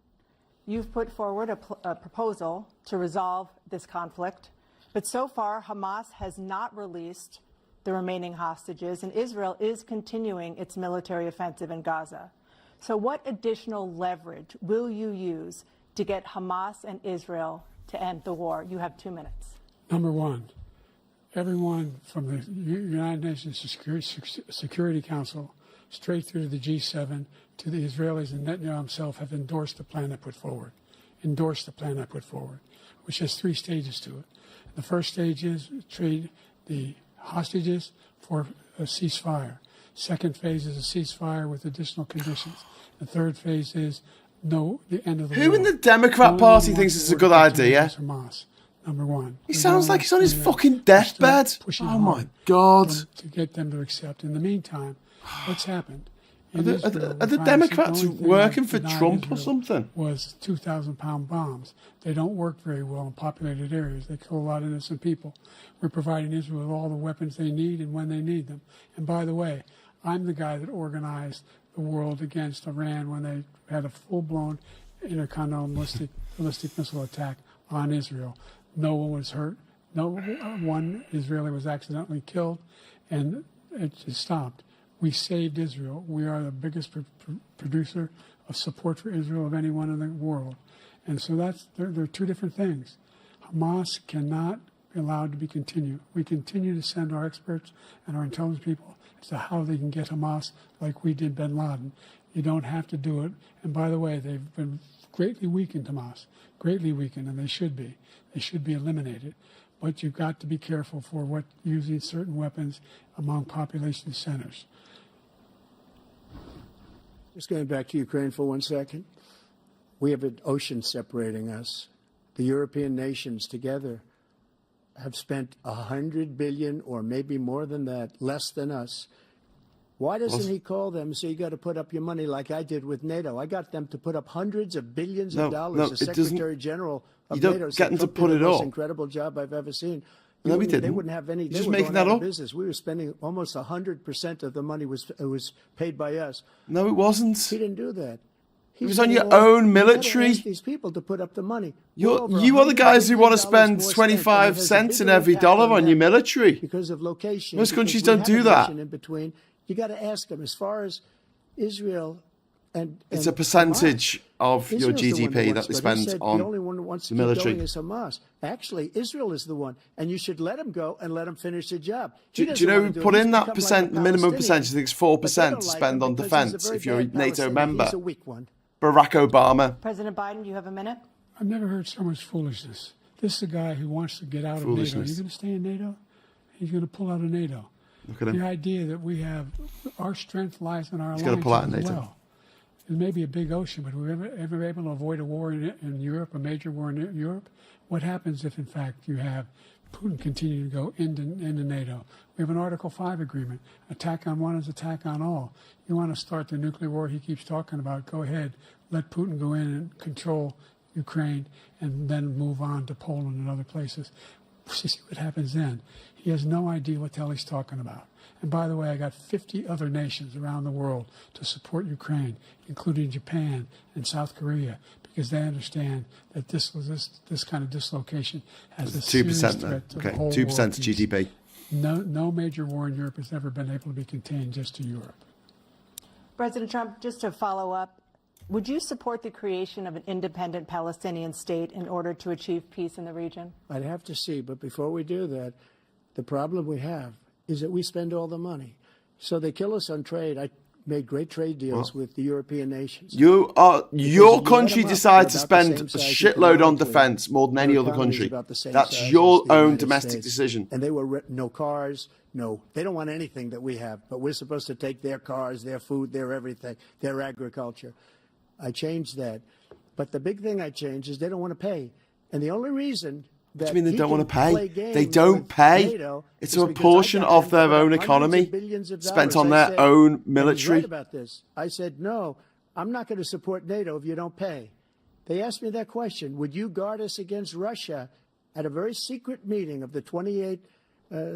you've put forward a proposal to resolve this conflict, but so far Hamas has not released the remaining hostages, and Israel is continuing its military offensive in Gaza. So what additional leverage will you use to get Hamas and Israel to end the war? You have 2 minutes. Number one, everyone from the United Nations Security Council straight through to the G7, to the Israelis, and Netanyahu himself have endorsed the plan I put forward. Endorsed the plan I put forward, which has 3 stages to it. The first stage is trade the hostages for a ceasefire. Second phase is a ceasefire with additional conditions. The third phase is the end of the war. Who in the Democrat Party thinks it's a good idea? Hamas, number one. He sounds like he's on his fucking deathbed. Oh my God. To get them to accept. In the meantime, what's happened? Are the Democrats working for Trump or something? Was 2,000-pound bombs. They don't work very well in populated areas. They kill a lot of innocent people. We're providing Israel with all the weapons they need and when they need them. And by the way, I'm the guy that organized the world against Iran when they had a full-blown intercontinental ballistic missile attack on Israel. No one was hurt. No one Israeli was accidentally killed, and it just stopped. We saved Israel. We are the biggest producer of support for Israel of anyone in the world. And so there are 2 different things. Hamas cannot be allowed to be continued. We continue to send our experts and our intelligence people as to how they can get Hamas like we did bin Laden. You don't have to do it. And by the way, they've been greatly weakened, Hamas, greatly weakened, and they should be. They should be eliminated. But you've got to be careful for using certain weapons among population centers. Just going back to Ukraine for 1 second. We have an ocean separating us. The European nations together have spent $100 billion, or maybe more than that, less than us. Why doesn't he call them and say, you got to put up your money like I did with NATO? I got them to put up hundreds of billions of dollars. The Secretary General of NATO get them to put it the most up. incredible job I've ever seen. No, we didn't. They wouldn't have any. You're they just were making going that out up. of business. We were spending almost 100% of the money was paid by us. No, it wasn't. He didn't do that. It was on your own military. You gotta ask these people to put up the money. You are the guys who want to spend 25 cents in every dollar on your military. Because of location. Most countries because we don't do have a that. nation in between. You got to ask them. As far as Israel and It's a percentage of your Israel's the one GDP wants, that they but spend he said on the only one who wants to the military. keep going is Hamas. Actually, Israel is the one, and you should let him go and let him finish the job. Do you know we put in that percent, the minimum percentage? I think it's 4% to spend on defence if you're a NATO member. He's a weak one. Barack Obama. President Biden, you have a minute. I've never heard so much foolishness. This is a guy who wants to get out of NATO. Are you going to stay in NATO? He's going to pull out of NATO. Look at him. The idea that we have our strength lies in our alliance. He's going to pull out of NATO. Well. It may be a big ocean, but were we ever able to avoid a war in Europe, a major war in Europe? What happens if, in fact, you have Putin continue to go into NATO? We have an Article 5 agreement. Attack on one is attack on all. You want to start the nuclear war he keeps talking about, go ahead. Let Putin go in and control Ukraine and then move on to Poland and other places. See what happens then. He has no idea what the hell he's talking about. And by the way, I got 50 other nations around the world to support Ukraine, including Japan and South Korea, because they understand that this kind of dislocation has a serious 2% threat to then. the whole 2% world peace. GDP. No major war in Europe has ever been able to be contained just to Europe. President Trump, just to follow up, would you support the creation of an independent Palestinian state in order to achieve peace in the region? I'd have to see, but before we do that, the problem we have is that we spend all the money. So they kill us on trade. I made great trade deals with the European nations. Your country decides to spend a shitload on defence more than any other country. That's your own domestic decision. And they were no cars, no. They don't want anything that we have, but we're supposed to take their cars, their food, their everything, their agriculture. I changed that. But the big thing I changed is they don't want to pay. And the only reason that What do you mean they don't want to pay? They games don't with pay. NATO It's is a because portion I got of them their for own hundreds of economy billions of spent dollars. on I their said- own and he's military. right about this. I said, no, I'm not going to support NATO if you don't pay. They asked me that question. Would you guard us against Russia at a very secret meeting of the 28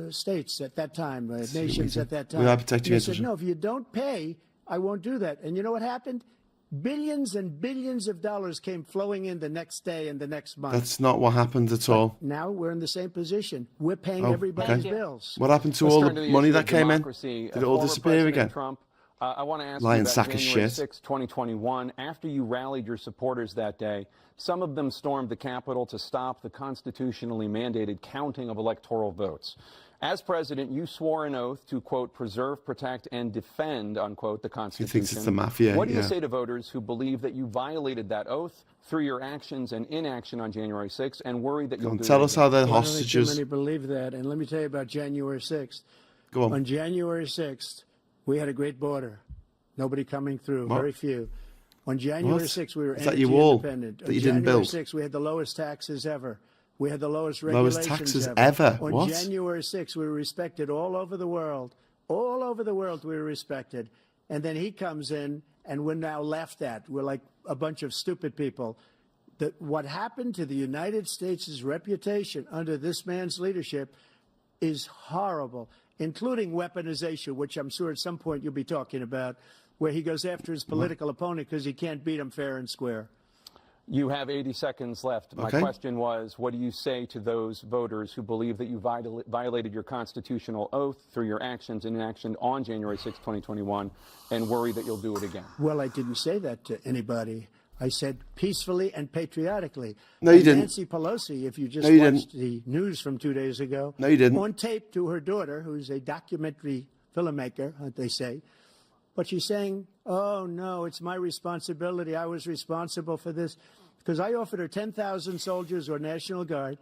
states at that time, nations at that time? Without protecting I us. said, no, if you don't pay, I won't do that. And you know what happened? Billions and billions of dollars came flowing in the next day and the next month. That's not what happened at all. Now we're in the same position. We're paying Oh, everybody's okay. bills. What happened to Let's all turn the to money issue that of came in? democracy. Did it all Former disappear President again? Trump, I want to ask Lying you about sack of January shit. 6, 2021. After you rallied your supporters that day, some of them stormed the Capitol to stop the constitutionally mandated counting of electoral votes. As president, you swore an oath to, quote, preserve, protect, and defend, unquote, the Constitution. He thinks it's the mafia. What do you say to voters who believe that you violated that oath through your actions and inaction on January 6th and worry that you'll do tell it us how they're I don't think too hostages. many believe that. And let me tell you about January 6th. Go on. On January 6th, we had a great border. Nobody coming through, What? very few. On January What? 6th, we were Is that energy your wall independent. that you On didn't January build? 6th, we had the lowest taxes ever. We had the lowest Lowest regulations taxes ever? On What? January 6th, we were respected all over the world. All over the world, we were respected. And then he comes in, and we're now laughed at. We're like a bunch of stupid people. What happened to the United States' reputation under this man's leadership is horrible, including weaponization, which I'm sure at some point you'll be talking about, where he goes after his political opponent because he can't beat him fair and square. You have 80 seconds left. My Okay. question was, what do you say to those voters who believe that you violated your constitutional oath through your actions and inaction on January 6, 2021, and worry that you'll do it again? Well, I didn't say that to anybody. I said peacefully and patriotically. No, you And didn't. Nancy Pelosi, if you just No, you watched the news from 2 days ago, No, you didn't. on tape to her daughter, who's a documentary filmmaker, they say, but she's saying, oh, no, it's my responsibility. I was responsible for this. Because I offered her 10,000 soldiers or National Guard,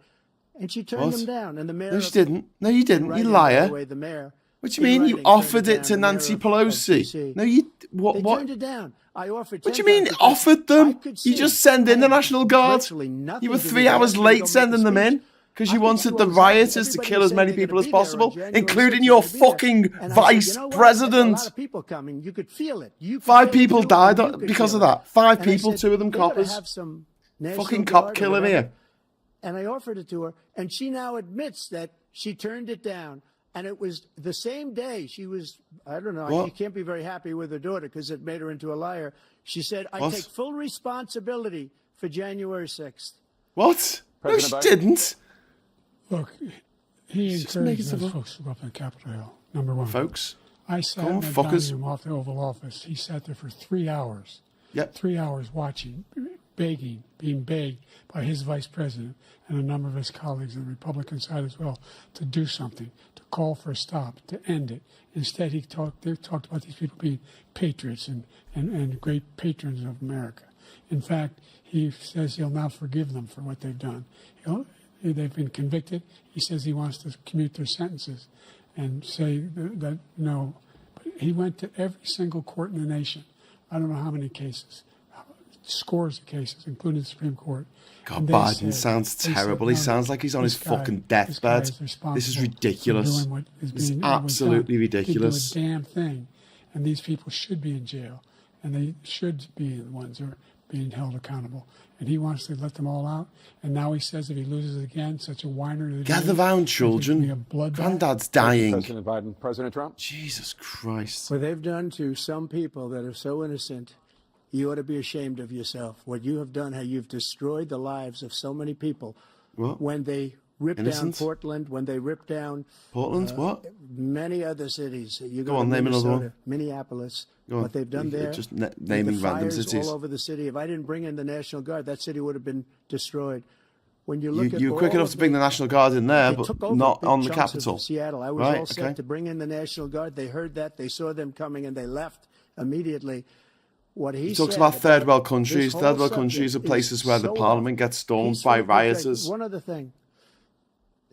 and she turned What? them down. And the mayor No, of- she didn't. No, you didn't. Writing, You by the liar. way, the mayor. What do you in mean? You writing, offered turned it to down the mayor Nancy of Pelosi. DC. No, you. They What? turned it down. I offered. What do you mean 10,000 offered because I them? could You see just send in I the had National Guard. virtually nothing You were to do 3 with it. hours I late go make sending the them in speech. because I you could wanted see the what was rioters happening. to Everybody kill was as saying many they're people gonna as be there on possible, January including 6th, your they're gonna be there. fucking And I said, vice you know what? president. There's a lot of people coming. You could feel it. You could 5 feel it people too, died and you could because feel of it. that. 5 And I people, said, 2 of them they ought to coppers. have some National Fucking Guard cop or killing whatever. here. And I offered it to her, and she now admits that she turned it down. And it was the same day she was, I don't know, What? she can't be very happy with her daughter because it made her into a liar. She said, I What? take full responsibility for January 6th. What? No, President she Biden? didn't. Look, he Just making encouraged stuff those up. folks to go up on Capitol Hill, number one. Folks. I sat Come on, in that dining fuckers. room off the Oval Office. He sat there for 3 hours. Yep. 3 hours watching, begging, being begged by his vice president and a number of his colleagues on the Republican side as well to do something, to call for a stop, to end it. Instead, they talked about these people being patriots and great patrons of America. In fact, he says he'll now forgive them for what they've done. They've been convicted. He says he wants to commute their sentences and say that no. But he went to every single court in the nation. I don't know how many cases, scores of cases, including the Supreme Court. God, And they Biden said- sounds they said, terrible. He no, sounds like he's on this his guy- fucking this guy deathbed. is responsible This is for ridiculous. doing what is It's being- was absolutely done. ridiculous. Didn't do a damn thing, and these people should be in jail, and they should be the ones who are being held accountable. And he wants to let them all out. And now he says if he loses again, such a whiner. that he Gather is, round, that there's gonna children. be a bloodbath. Granddad's dying. President Biden, President Trump. Jesus Christ. What they've done to some people that are so innocent, you ought to be ashamed of yourself. What you have done, how you've destroyed the lives of so many people. What? When they ripped Innocent? down Portland, when they ripped down Portland? What? many other cities. You go Go on, to name another Minnesota, one. Minneapovis. Go on. What they've done You- there. just with naming the random fires cities. all over the city. If I didn't bring in the National Guard, that city would have been destroyed. When you look at You were quick all enough of to bring the National Guard in there, they but took over not big on the chunks of Capitol. Seattle. I was Right, all set okay. to bring in the National Guard. They heard that. They saw them coming, and they left immediately. What he He talks said about third world this countries. whole Third world subject countries are is places where the so parliament off. gets stormed He by said- rioters. One other thing.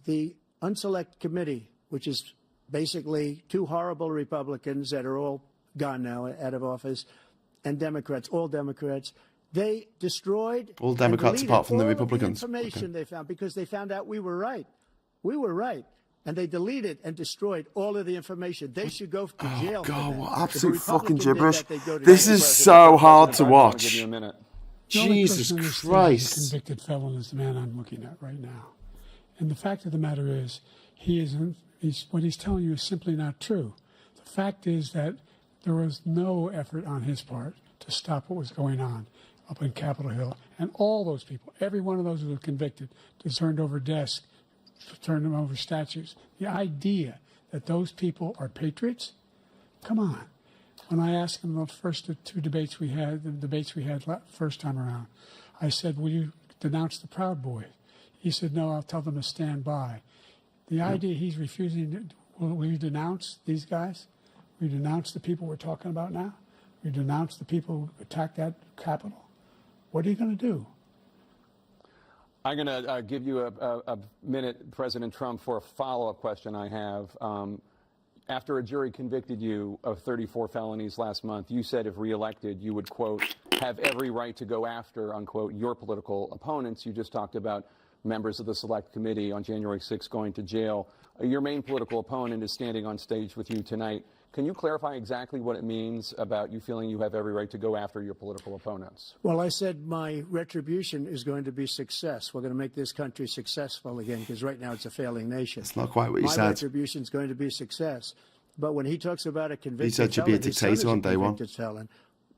The Unselect Committee, which is basically two horrible Republicans that are all gone now out of office, and Democrats, all Democrats, they destroyed All and Democrats deleted apart from the all of Republicans. information they found because they found out we were right. We were right. And they deleted and destroyed all of the information. They should go to jail. for God, that. what If a absolute fucking Republican did gibberish. that, they'd go to This jail. is so hard to President Biden, I'll watch. give you a minute. The only Jesus person in this state who's Christ. a convicted felon is the man I'm looking at right now. And the fact of the matter is, what he's telling you is simply not true. The fact is that there was no effort on his part to stop what was going on up in Capitol Hill. And all those people, every one of those who were convicted, turned over desks, turned them over statues. The idea that those people are patriots, come on. When I asked him the first two debates we had, first time around, I said, will you denounce the Proud Boys? He said, no, I'll tell them to stand by. The idea he's refusing to, will you denounce these guys? Will you denounce the people we're talking about now? Will you denounce the people who attacked that Capitol? What are you going to do? I'm going to give you a minute, President Trump, for a follow-up question I have. After a jury convicted you of 34 felonies last month, you said if reelected, you would, quote, have every right to go after, unquote, your political opponents. You just talked about members of the Select Committee on January 6th going to jail. Your main political opponent is standing on stage with you tonight. Can you clarify exactly what it means about you feeling you have every right to go after your political opponents? Well, I said my retribution is going to be success. We're going to make this country successful again, because right now it's a failing nation. It's not quite what you said. My retribution is going to be success. But when he talks about a convicted he said you'd be a dictator on day one. Felon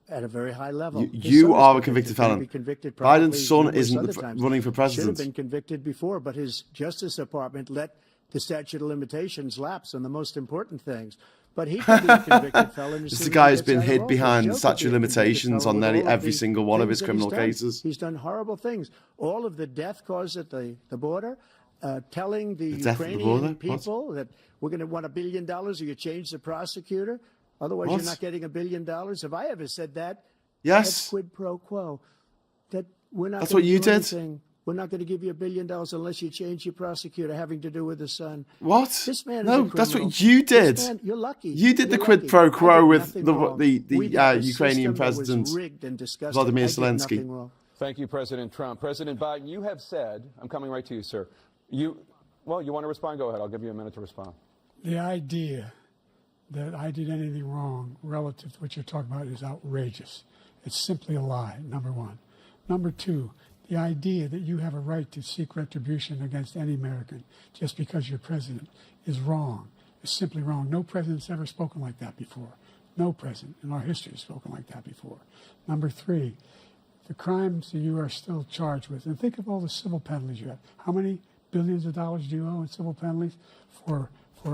at a very high level. You are a convicted felon. Biden's son isn't running for Should president. have been convicted before, but his Justice Department let the statute of limitations lapse on the most important things. But he could be a convicted felon. This is a guy who's been hid behind statute of limitations on nearly every single one of his criminal cases. He's done horrible things. All of the death caused at the border, telling the Ukrainian people that we're going to want $1 billion or you change the prosecutor. Otherwise, you're not getting $1 billion. Have I ever said that? Yes. That's quid pro quo. That we're not. That's what you did. Anything. We're not going to give you $1 billion unless you change your prosecutor having to do with the son. What? This man no, is a that's criminal. what you did. Man, you're lucky. You did the You're quid lucky. pro quo with the Ukrainian president Vladimir Zelensky. Thank you, President Trump. President Biden, you have said, I'm coming right to you, sir. Well, you want to respond? Go ahead. I'll give you a minute to respond. The idea that I did anything wrong relative to what you're talking about is outrageous. It's simply a lie, number one. Number two, the idea that you have a right to seek retribution against any American just because you're president is wrong. It's simply wrong. No president's ever spoken like that before. No president in our history has spoken like that before. Number three, the crimes that you are still charged with, and think of all the civil penalties you have. How many billions of dollars do you owe in civil penalties for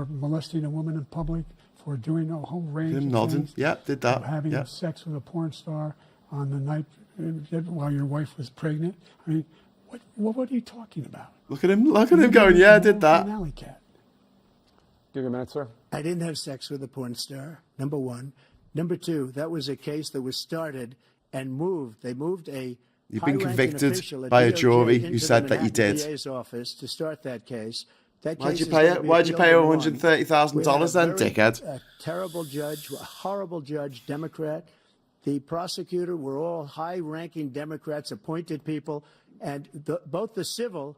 molesting a woman in public, for doing a whole range of things? Yeah, did that. Having sex with a porn star on the night while your wife was pregnant. I mean, what are you talking about? Look at him going, yeah, I did that. Alley cat. Give you a minute, sir. I didn't have sex with a porn star, number one. Number two, that was a case that was started and moved. They moved a You've been convicted by a jury who said that you did. DA's office to start that case. Why'd you pay $130,000 then, dickhead? A terrible judge, a horrible judge, Democrat. The prosecutor were all high-ranking Democrats, appointed people, and both the civil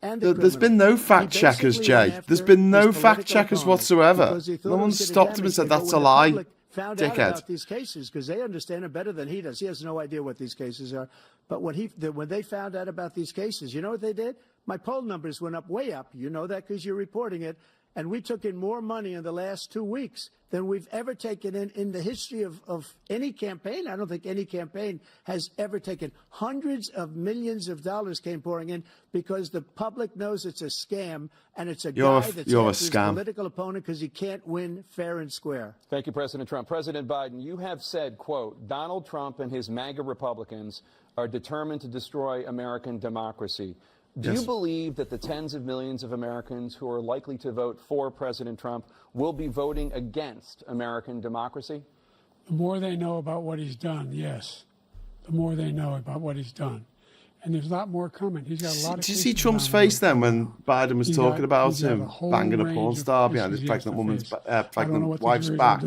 and the There's been no fact checkers, Jay. There's been no fact checkers whatsoever. No one stopped him and said that's a lie. Found out about these cases because they understand it better than he does. He has no idea what these cases are. But when they found out about these cases, you know what they did? My poll numbers went up, way up. You know that because you're reporting it. And we took in more money in the last 2 weeks than we've ever taken in the history of any campaign. I don't think any campaign has ever taken. Hundreds of millions of dollars came pouring in because the public knows it's a scam, and it's a guy that's after his political opponent because he can't win fair and square. Thank you, President Trump. President Biden, you have said, quote, Donald Trump and his MAGA Republicans are determined to destroy American democracy. Do you believe that the tens of millions of Americans who are likely to vote for President Trump will be voting against American democracy? The more they know about what he's done, yes. The more they know about what he's done. And there's a lot more coming. He's got a lot of. Did you see Trump's face then when Biden was talking about him banging a porn star behind his pregnant wife's back?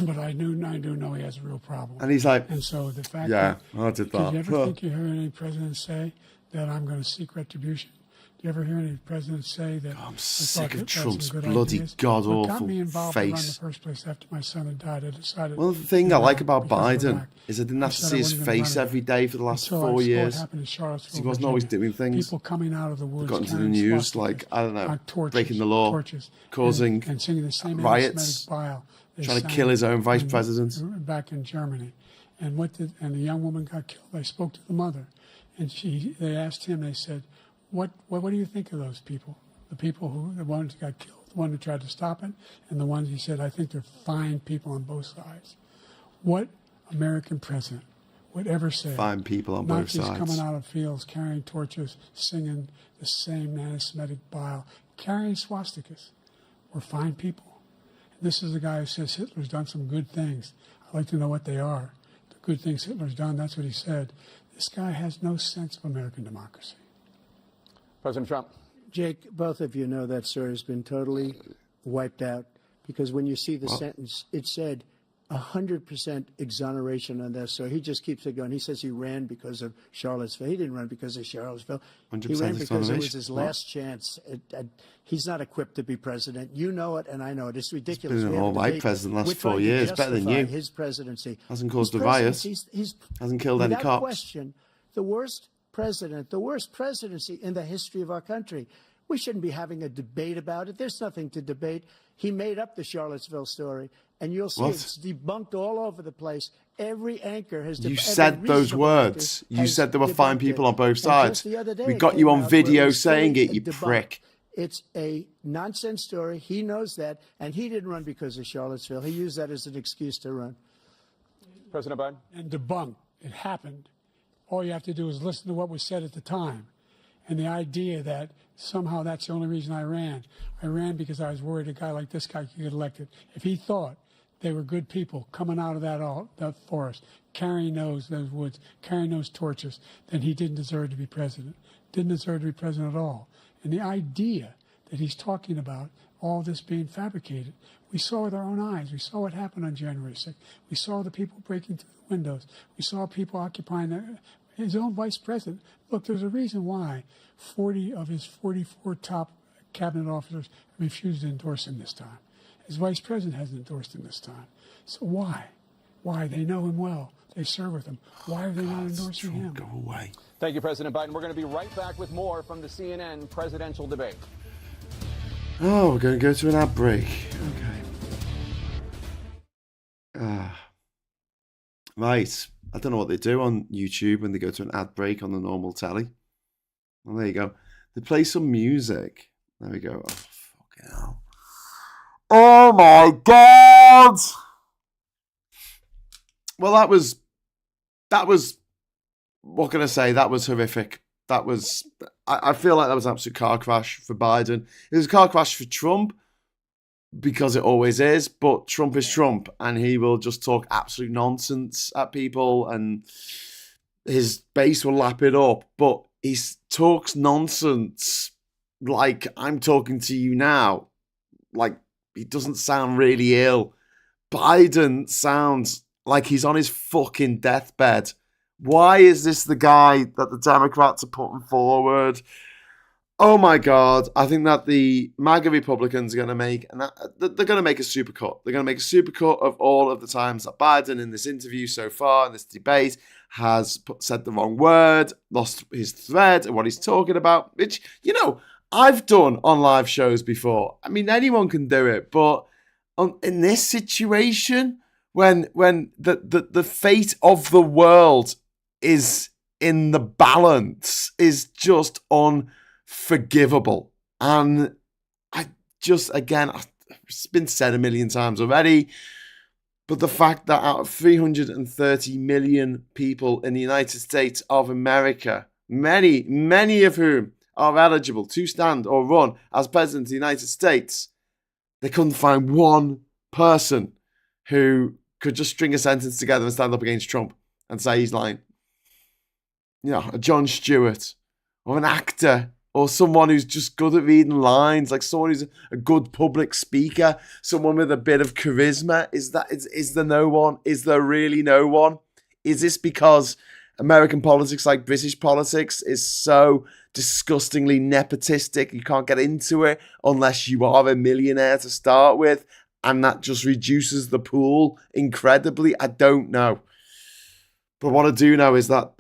But I do know he has a real problem. And he's like, and so the fact I did that. Did you ever think you heard any president say that I'm going to seek retribution? Do you ever hear any president say that? I'm sick of Trump's bloody god-awful face. In the first place after my son had died, I decided. Well, the thing I like about Biden is I didn't have to see his face every day for the last 4 years. He wasn't always doing things. People coming out of the woods, got into the news like, I don't know, breaking the law, causing and singing the same riots, trying to kill his own vice president. Back in Germany, and the young woman got killed. They spoke to the mother, and they asked him. They said, What do you think of those people? The ones who got killed, the one who tried to stop it, and the ones he said, I think they're fine people on both sides. What American president would ever say? Fine people on both sides. Not just coming out of fields, carrying torches, singing the same anti-Semitic bile, carrying swastikas were fine people. And this is a guy who says Hitler's done some good things. I'd like to know what they are. The good things Hitler's done, that's what he said. This guy has no sense of American democracy. President Trump. Jake, both of you know that story has been totally wiped out because when you see the sentence, it said 100% exoneration on that. So he just keeps it going. He says he ran because of Charlottesville. He didn't run because of Charlottesville. He ran because it was his last chance. He's not equipped to be president. You know it, and I know it. It's ridiculous. He's been an all-white president the last 4 years, better than you. His presidency hasn't caused a riot. Hasn't killed any cops. Without question, the worst president, the worst presidency in the history of our country. We shouldn't be having a debate about it. There's nothing to debate. He made up the Charlottesville story, and you'll see it's debunked all over the place. Every anchor has debunked. You said those words. You said there were fine people on both sides. We got you on video saying it, you prick. It's a nonsense story. He knows that, and he didn't run because of Charlottesville. He used that as an excuse to run. President Biden. And debunked. It happened. All you have to do is listen to what was said at the time. And the idea that somehow that's the only reason I ran. I ran because I was worried a guy like this guy could get elected. If he thought they were good people coming out of that forest, carrying those woods, carrying those torches, then he didn't deserve to be president. Didn't deserve to be president at all. And the idea that he's talking about all this being fabricated, we saw with our own eyes. We saw what happened on January 6th. We saw the people breaking through the windows. We saw people occupying his own vice president. Look, there's a reason why 40 of his 44 top cabinet officers refused to endorse him this time. His vice president hasn't endorsed him this time. So why? Why? They know him well. They serve with him. Why are they not endorsing him? Go away. Thank you, President Biden. We're going to be right back with more from the CNN presidential debate. Oh, we're going to go to an ad break. Okay. Right. I don't know what they do on YouTube when they go to an ad break on the normal telly. Well, there you go. They play some music. There we go. Oh, fucking hell. Oh, my God. Well, that was, what can I say? That was horrific. That was, I feel like that was an absolute car crash for Biden. It was a car crash for Trump because it always is, but Trump is Trump and he will just talk absolute nonsense at people and his base will lap it up, but he talks nonsense like I'm talking to you now. Like, he doesn't sound really ill. Biden sounds like he's on his fucking deathbed. Why is this the guy that the Democrats are putting forward? Oh my God. I think that the MAGA Republicans are going to make, and they're going to make a supercut. They're going to make a supercut of all of the times that Biden in this interview so far, in this debate, has said the wrong word, lost his thread and what he's talking about, which, you know, I've done on live shows before. I mean, anyone can do it, but in this situation, when the fate of the world is in the balance, is just unforgivable. And I just, again, it's been said a million times already, but the fact that out of 330 million people in the United States of America, many of whom are eligible to stand or run as president of the United States, they couldn't find one person who could just string a sentence together and stand up against Trump and say he's lying. You know, a Jon Stewart or an actor or someone who's just good at reading lines, like someone who's a good public speaker, someone with a bit of charisma. Is there no one? Is there really no one? Is this because American politics, like British politics, is so disgustingly nepotistic? You can't get into it unless you are a millionaire to start with, and that just reduces the pool incredibly. I don't know. But what I do know is that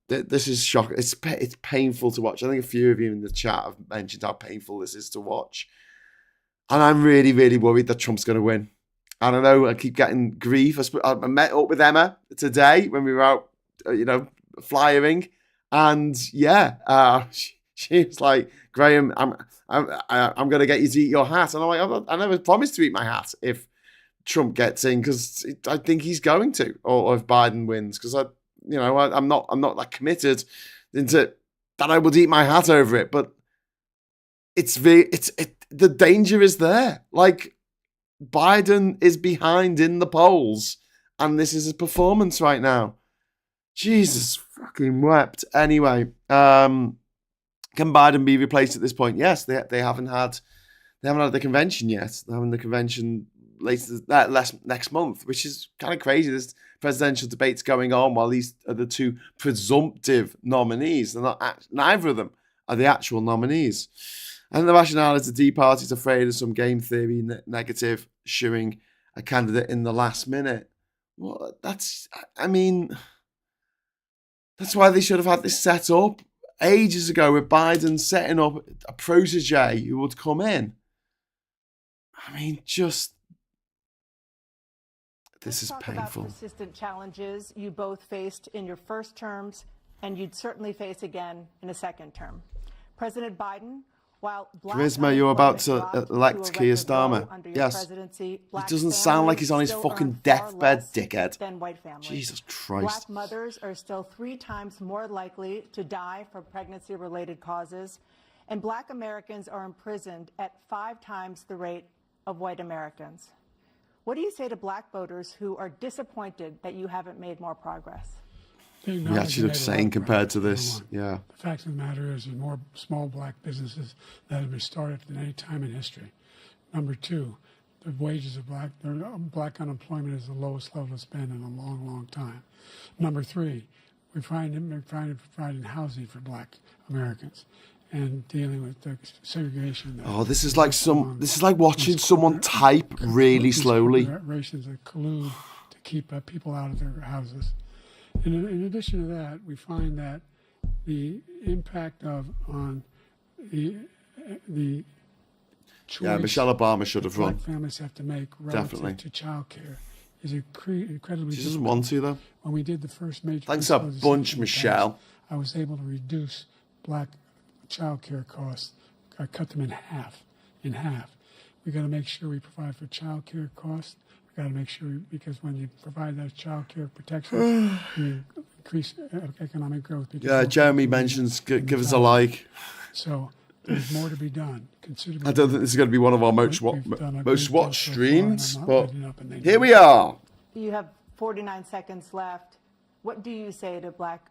this is shocking. It's painful to watch. I think a few of you in the chat have mentioned how painful this is to watch. And I'm really, really worried that Trump's going to win. And I know I keep getting grief. I met up with Emma today when we were out, flyering. And yeah, she was like, Graham, I'm going to get you to eat your hat. And I'm like, I never promised to eat my hat if Trump gets in, because I think he's going to, or if Biden wins, because I'm not that committed into that I would eat my hat over it. But the danger is there. Like, Biden is behind in the polls, and this is his performance right now. Jesus fucking wept. Anyway, can Biden be replaced at this point? Yes, they haven't had the convention yet. They're having the convention next month, which is kind of crazy. There's presidential debates going on while these are the two presumptive nominees. They're not. Neither of them are the actual nominees. And the rationale is the Tea Party's afraid of some game theory negative shooing a candidate in the last minute. Well, that's why they should have had this set up ages ago with Biden setting up a protege who would come in. This is painful. Let's talk about persistent challenges you both faced in your first terms, and you'd certainly face again in a second term. President Biden, while Charisma, you're about to elect Keir Starmer. Yes. It doesn't sound like he's on his fucking deathbed, dickhead. Than white families. Jesus Christ. Black mothers are still 3 times more likely to die from pregnancy-related causes, and Black Americans are imprisoned at 5 times the rate of white Americans. What do you say to Black voters who are disappointed that you haven't made more progress? We actually look sane compared to this. Yeah. The fact of the matter is there's more small Black businesses that have been started than any time in history. Number 2, the wages of Black unemployment is the lowest level it's been in a long, long time. Number 3, we're providing housing for Black Americans and dealing with the segregation. This is like watching someone type really slowly. Corporations that collude to keep people out of their houses. In addition to that, we find that the impact on the choice Michelle Obama should have run. Black families have to make relative to child care is incredibly. She doesn't want to, though. When we did the first major. Thanks a bunch, Michelle. I was able to reduce Black child care costs. I cut them in half. We got to make sure we provide for child care costs. We got to make sure, because when you provide that child care protection, you increase economic growth. Jeremy mentions give us a like. So there's more to be done. I don't think this is going to be one of our most watched streams, but here we are. You have 49 seconds left. What do you say to Black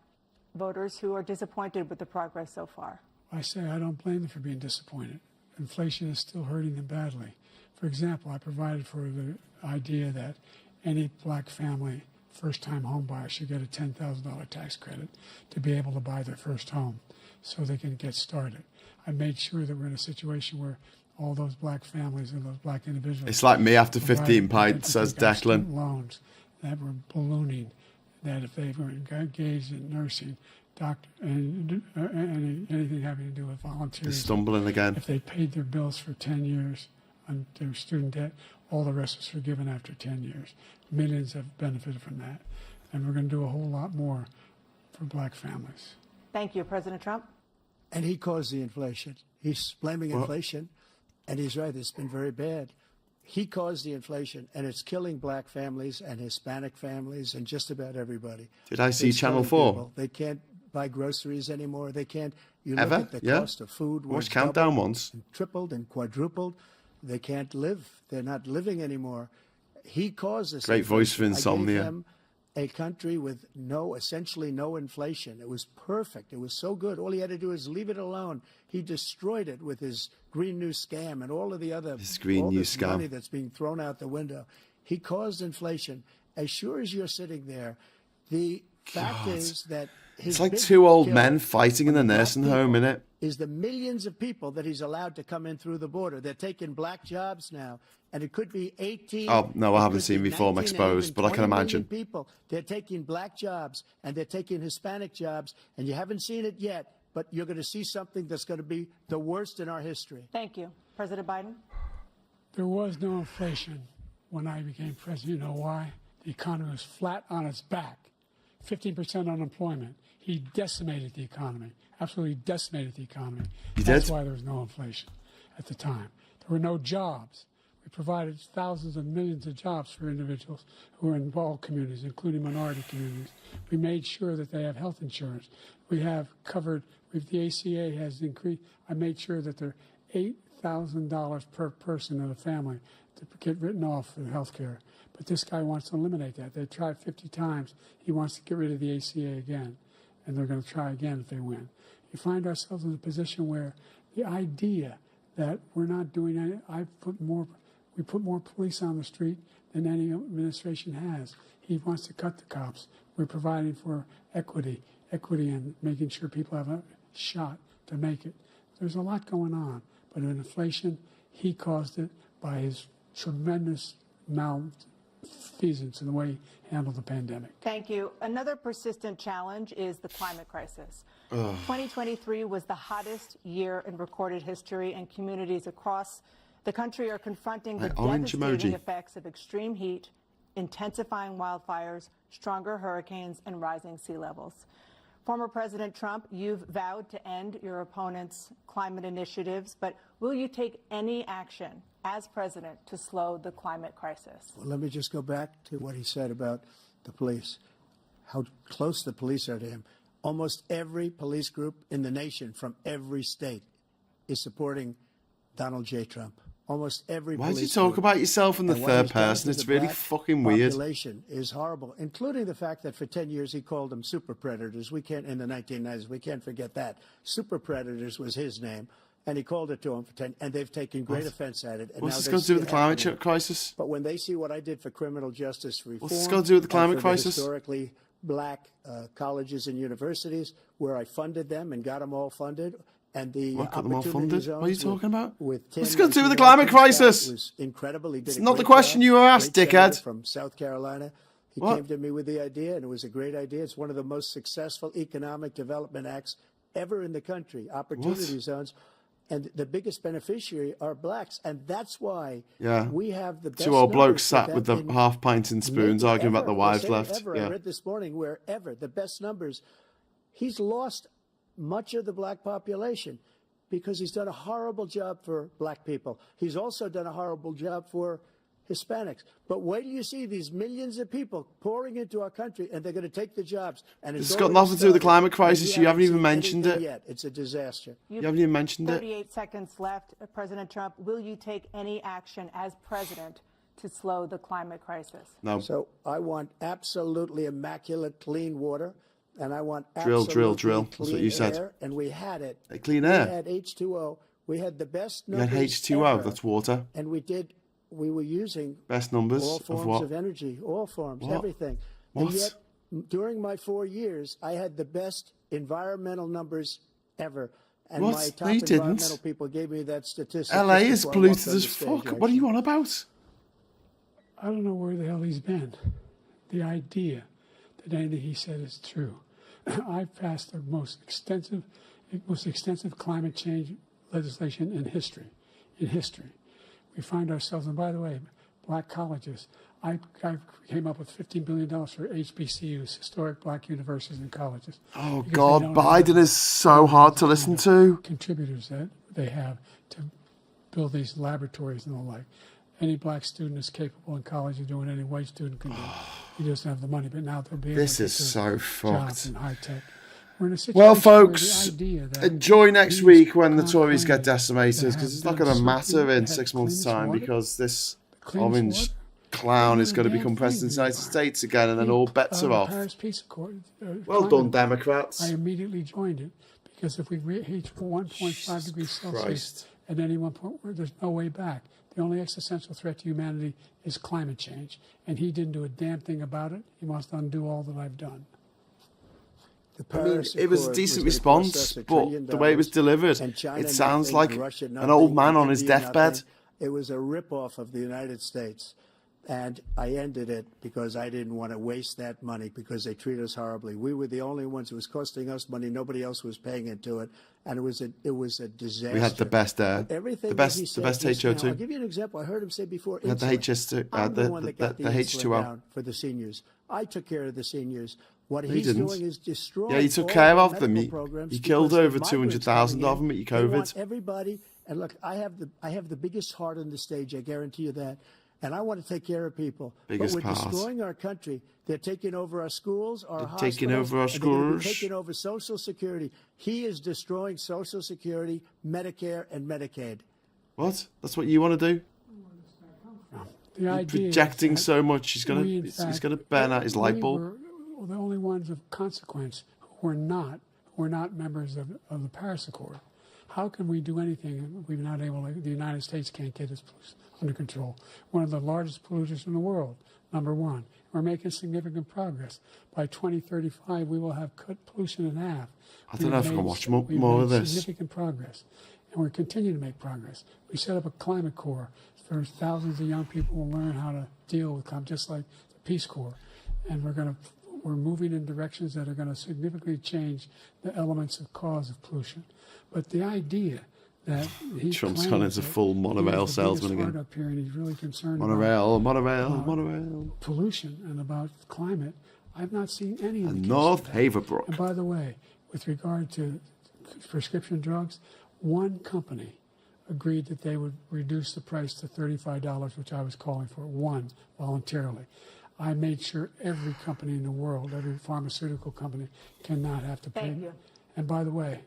voters who are disappointed with the progress so far? I say I don't blame them for being disappointed. Inflation is still hurting them badly. For example, I provided for the idea that any Black family, first-time home buyer, should get a $10,000 tax credit to be able to buy their first home so they can get started. I made sure that we're in a situation where all those Black families and those Black individuals... It's like me after 15 pints, says Declan. ...loans that were ballooning, that if they were engaged in nursing, doctor, and anything having to do with volunteers... He's stumbling again. If they paid their bills for 10 years on their student debt, all the rest was forgiven after 10 years. Millions have benefited from that. And we're going to do a whole lot more for Black families. Thank you, President Trump. And he caused the inflation. He's blaming inflation, and he's right, it's been very bad. He caused the inflation, and it's killing Black families and Hispanic families and just about everybody. Did I see Channel 4? People. They can't buy groceries anymore. They can't. You Ever? Look at the cost of food. Watched Countdown once. And tripled and quadrupled. They can't live. They're not living anymore. He caused this. Great voice for insomnia. I gave them a country with essentially no inflation. It was perfect. It was so good. All he had to do is leave it alone. He destroyed it with his Green New Scam and all of the other money that's being thrown out the window. He caused inflation. As sure as you're sitting there, the fact is that it's like 2 old men fighting in a nursing home, innit? Is the millions of people that he's allowed to come in through the border. They're taking Black jobs now, and it could be 18. Oh, no, I haven't seen Reform Exposed, but I can imagine. People, they're taking Black jobs, and they're taking Hispanic jobs, and you haven't seen it yet, but you're going to see something that's going to be the worst in our history. Thank you. President Biden? There was no inflation when I became president. You know why? The economy was flat on its back. 15% unemployment. He decimated the economy, absolutely decimated the economy. That's why there was no inflation at the time. There were no jobs. We provided thousands of millions of jobs for individuals who are in all communities, including minority communities. We made sure that they have health insurance. We have covered, the ACA has increased. I made sure that they're $8,000 per person in a family to get written off for health care. But this guy wants to eliminate that. They tried 50 times. He wants to get rid of the ACA again, and they're going to try again if they win. You find ourselves in a position where the idea that we're not doing any, we put more police on the street than any administration has. He wants to cut the cops. We're providing for equity and making sure people have a shot to make it. There's a lot going on, but in inflation, he caused it by his tremendous malfeasance in the way he handled the pandemic. Thank you. Another persistent challenge is the climate crisis. 2023 was the hottest year in recorded history, and communities across the country are confronting the devastating effects of extreme heat, intensifying wildfires, stronger hurricanes, and rising sea levels. Former President Trump, you've vowed to end your opponent's climate initiatives, but will you take any action as president to slow the climate crisis? Well, let me just go back to what he said about the police, how close the police are to him. Almost every police group in the nation from every state is supporting Donald J. Trump. Almost every Why police do you talk group. about yourself in the And third person? It's really fucking weird. Population is horrible, including the fact that for 10 years he called them super predators. We can't, in the 1990s, we can't forget that. Super predators was his name, and he called it to them for 10, and they've taken great offense at it. And What's now this they got to do with see the it climate happening. crisis? But when they see what I did for criminal justice reform, What's this got to do with the climate and for crisis? the historically black colleges and universities, where I funded them and got them all funded, and the What, got them all opportunity funded? zones What are you talking about? with Tim, What's this got to do with the and climate Tim Scott crisis? was incredible. He did It's a not the great question job. you were asked, Great senator dickhead. from South Carolina. He What? came to me with the idea, and it was a great idea. It's one of the most successful economic development acts ever in the country. Opportunity zones. And the biggest beneficiary are blacks. And that's why we have the best Two old blokes numbers sat for with that the half pints and spoons maybe arguing about ever. the They're wives saying left. ever. I read this morning wherever the best numbers. He's lost much of the black population because he's done a horrible job for black people. He's also done a horrible job for Hispanics. But wait till you see these millions of people pouring into our country, and they're going to take the jobs. And It's got nothing to do with the climate crisis. You haven't even mentioned it yet. It's a disaster. You haven't even mentioned it. 38 seconds left. President Trump, will you take any action as president to slow the climate crisis? No. So I want absolutely immaculate clean water, and I want Drill. absolutely That's what clean you said. air, and we had it. Clean air? We had H2O. We had the best You numbers had H2O, ever. that's water. And we were using Best numbers all of forms what? of energy, all forms, What? everything. What? And yet, during my 4 years, I had the best environmental numbers ever. And What? my No, top you didn't. environmental people gave me that statistic. LA just is before I polluted walked on as the stage, fuck. What are you on about? I don't know where the hell he's been. The idea that anything he said is true. I passed the most extensive climate change legislation in history. We find ourselves, and by the way, black colleges. I came up with $15 billion for HBCUs, historic black universities and colleges. Oh, because God, they don't Biden have is so hard to listen to. contributors that they have to build these laboratories and the like. Any black student is capable in college of doing any white student can do. He doesn't have the money, but now they'll be able This to is do so jobs fucked. in high tech. We're in a situation Well, where folks, the idea that enjoy next these week when the Tories get companies decimated, that because have it's not done going to so matter clean- in that 6 have months' cleanest time, water, because this cleanest orange water, clown is the going to damn become president of the thing United we are. States again, and then all bets are off. Paris Peace Accord. Well climate done, accord. Democrats. I immediately joined it because if we reach 1.5 degrees Celsius Christ. at any one point, there's no way back. The only existential threat to humanity is climate change, and he didn't do a damn thing about it. He wants to undo all that I've done. The I mean, Paris it was a Accord decent was gonna cost response, us $1 but trillion, the way it was delivered, and China it sounds nothing, like and Russia an nothing, old man and on his India deathbed. nothing. It was a ripoff of the United States. And I ended it because I didn't want to waste that money because they treat us horribly. We were the only ones. It was costing us money. Nobody else was paying into it. And it was a disaster. We had the best Everything the that best, he the said best just now, I'll HO2. give you an example. I heard him say before. We had the insulin. HS2, I'm the the one that got the H2O. insulin down for the seniors. I took care of the seniors. What you he's didn't. doing is destroying. Yeah, you took all care the of them. medical You programs killed because over the 200,000 migrants of them at your coming in, they want COVID. everybody, and look, I have the biggest heart on the stage. I guarantee you that. And I want to take care of people. Biggest but we're part. destroying our country. They're taking over our schools, our hospitals. Taking over our and they're gonna be schools. taking over Social Security. He is destroying Social Security, Medicare, and Medicaid. What? That's what you want to do? The idea Projecting is that so much, he's we, in he's fact, gonna burn out his light bulb. We were the only ones of consequence who were not members of the Paris Accord. How can we do anything if we're not able to? The United States can't get its pollution under control. One of the largest polluters in the world, number one. We're making significant progress. By 2035, we will have cut pollution in half. I don't know if I can watch more We've of made this. significant progress, and we're continuing to make progress. We set up a climate corps where thousands of young people will learn how to deal with climate, just like the Peace Corps. And we're moving in directions that are going to significantly change the elements of cause of pollution. But the idea that Trump's gone into full monorail salesman again. Up here and he's really concerned Monorail, about monorail. pollution and about climate, I've not seen any of And the North Haverbrook. And by the way, with regard to prescription drugs, one company agreed that they would reduce the price to $35, which I was calling for, one, voluntarily. I made sure every company in the world, every pharmaceutical company, cannot have to pay. Thank you. And by the way,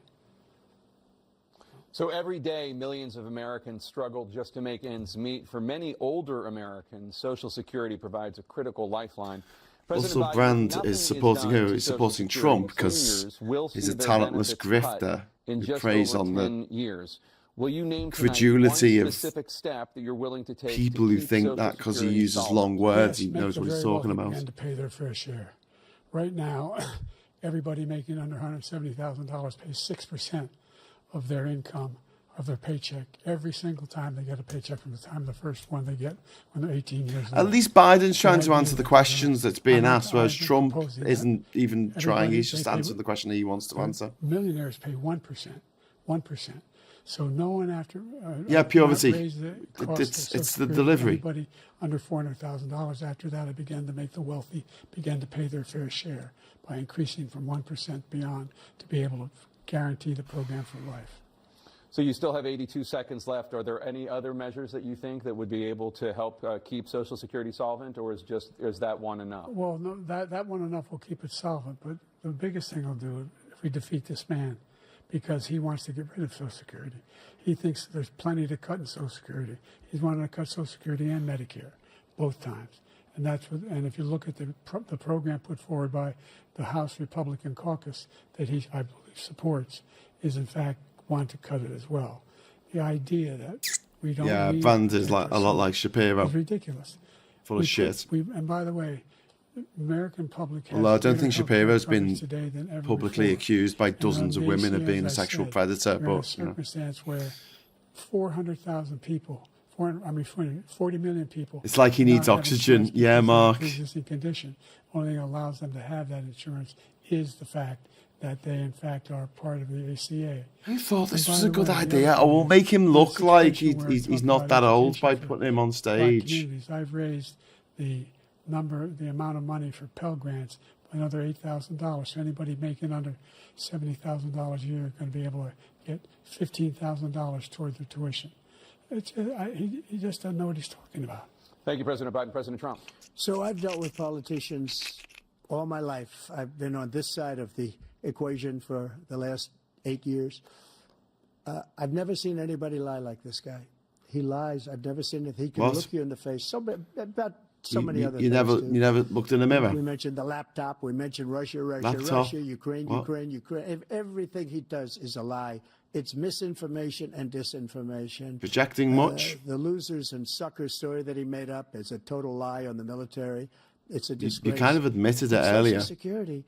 So every day, millions of Americans struggle just to make ends meet. For many older Americans, Social Security provides a critical lifeline. Also, Biden, Brand nothing is supporting done who? to He's Social supporting Security. Trump because Seniors will he's see a their talentless benefits cut grifter in who just preys over on 10 years. Will you name credulity one of specific step that you're willing to take people to who keep think Social that because he Security uses solvent? long words, he make knows the what he's very talking wealthy about. begin to pay their fair share. Right now, everybody making under $170,000 pays 6% of their income, of their paycheck, every single time they get a paycheck from the time the first one they get when they're 18 years old. At least Biden's trying to idea answer the that, questions that's being I'm not- asked, whereas I'm not Trump proposing that. isn't even trying. He's Everybody, just they pay- answering the question he wants to answer. Millionaires pay 1%. 1%. So no one after Yeah, poverty. raise the cost It's of Social the Security. delivery. Anybody under $400,000 after that, it began to make the wealthy begin to pay their fair share by increasing from 1% beyond to be able to guarantee the program for life. So you still have 82 seconds left. Are there any other measures that you think that would be able to help keep Social Security solvent, or is that one enough? Well, no, that one enough will keep it solvent, but the biggest thing will do if we defeat this man, because he wants to get rid of Social Security. He thinks there's plenty to cut in Social Security. He's wanting to cut Social Security and Medicare, both times. And and if you look at the program put forward by the House Republican caucus that he, I believe, supports, is in fact want to cut it as well. The idea that we don't need Brand is like a lot like Shapiro, is ridiculous. full of shit. And by the way, the American public has Although I don't greater think health Shapiro's coverage been today than ever publicly before. accused by And dozens of women of basically, being a as I sexual said, predator, we're in a but you know. circumstance where 400,000 people, 40 million people. It's like he do needs not have oxygen. insurance Yeah, because of a Mark. pre-existing condition. Only thing that allows them to have that insurance is the fact that they, in fact, are part of the ACA. I thought this And was by a the good way, the idea. other I will thing make him is look the like situation where he's talking not about that old by education for putting him on black stage. communities. I've raised the amount of money for Pell Grants by another $8,000. So anybody making under $70,000 a year is going to be able to get $15,000 toward their tuition. He just doesn't know what he's talking about. Thank you, President Biden. President Trump. So I've dealt with politicians all my life. I've been on this side of the equation for the last 8 years. I've never seen anybody lie like this guy. He lies. I've never seen it. He can What? look you in the face. About so many other You things. too. never looked in the mirror. We mentioned the laptop. We mentioned Russia, Laptop? Ukraine. What? Everything he does is a lie. It's misinformation and disinformation. Projecting much. The losers and suckers story that he made up is a total lie on the military. It's a You disgrace. kind of admitted it Social earlier. Security,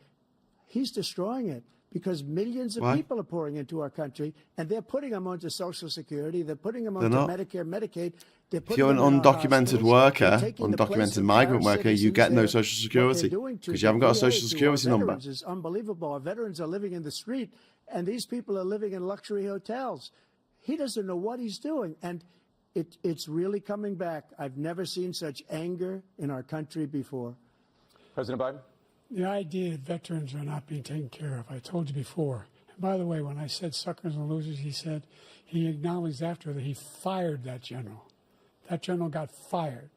he's destroying it because millions of Why? people are pouring into our country, and they're putting them onto Social Security. They're putting them They're onto not. Medicare, Medicaid. They're If putting you're an them in our undocumented hospitals. worker, They're taking the place undocumented of migrant our worker, you citizens. get no They're- Social what Security they're doing to because you haven't got a the Social VA, to Security our number. veterans is unbelievable. Our veterans are living in the street, and these people are living in luxury hotels. He doesn't know what he's doing, and it's really coming back. I've never seen such anger in our country before. President Biden. The idea that veterans are not being taken care of, I told you before. And by the way, when I said suckers and losers, he acknowledged after that he fired that general. That general got fired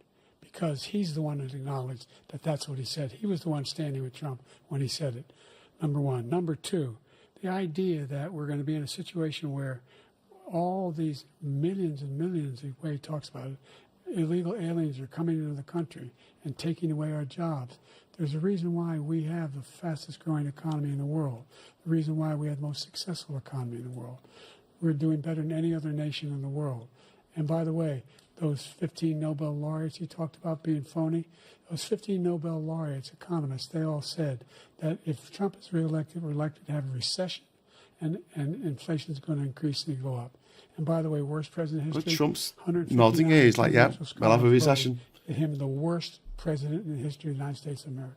because he's the one that acknowledged that that's what he said. He was the one standing with Trump when he said it, number one. Number two, the idea that we're going to be in a situation where all these millions and millions, the way he talks about it, illegal aliens are coming into the country and taking away our jobs. There's a reason why we have the fastest growing economy in the world, the reason why we have the most successful economy in the world. We're doing better than any other nation in the world. And by the way, those 15 Nobel laureates he talked about being phony, those 15 Nobel laureates, economists, they all said that if Trump is reelected, we're likely to have a recession and inflation is going to increasingly go up. And by the way, worst president in history. Trump's nodding here. He's like, yeah, we'll have a recession. Him the worst president in the history of the United States of America.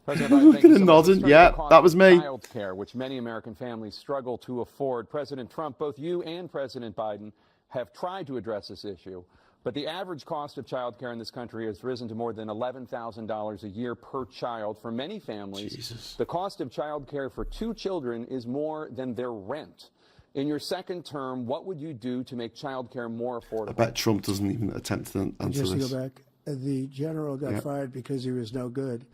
Look at him nodding. Yeah, that was me. Child care, which many American families struggle to afford. President Trump, both you and President Biden have tried to address this issue, but the average cost of child care in this country has risen to more than $11,000 a year per child. For many families, the cost of child care for 2 children is more than their rent. In your second term, what would you do to make child care more affordable? I bet Trump doesn't even attempt to answer this. Just to go back, the general got fired because he was no good.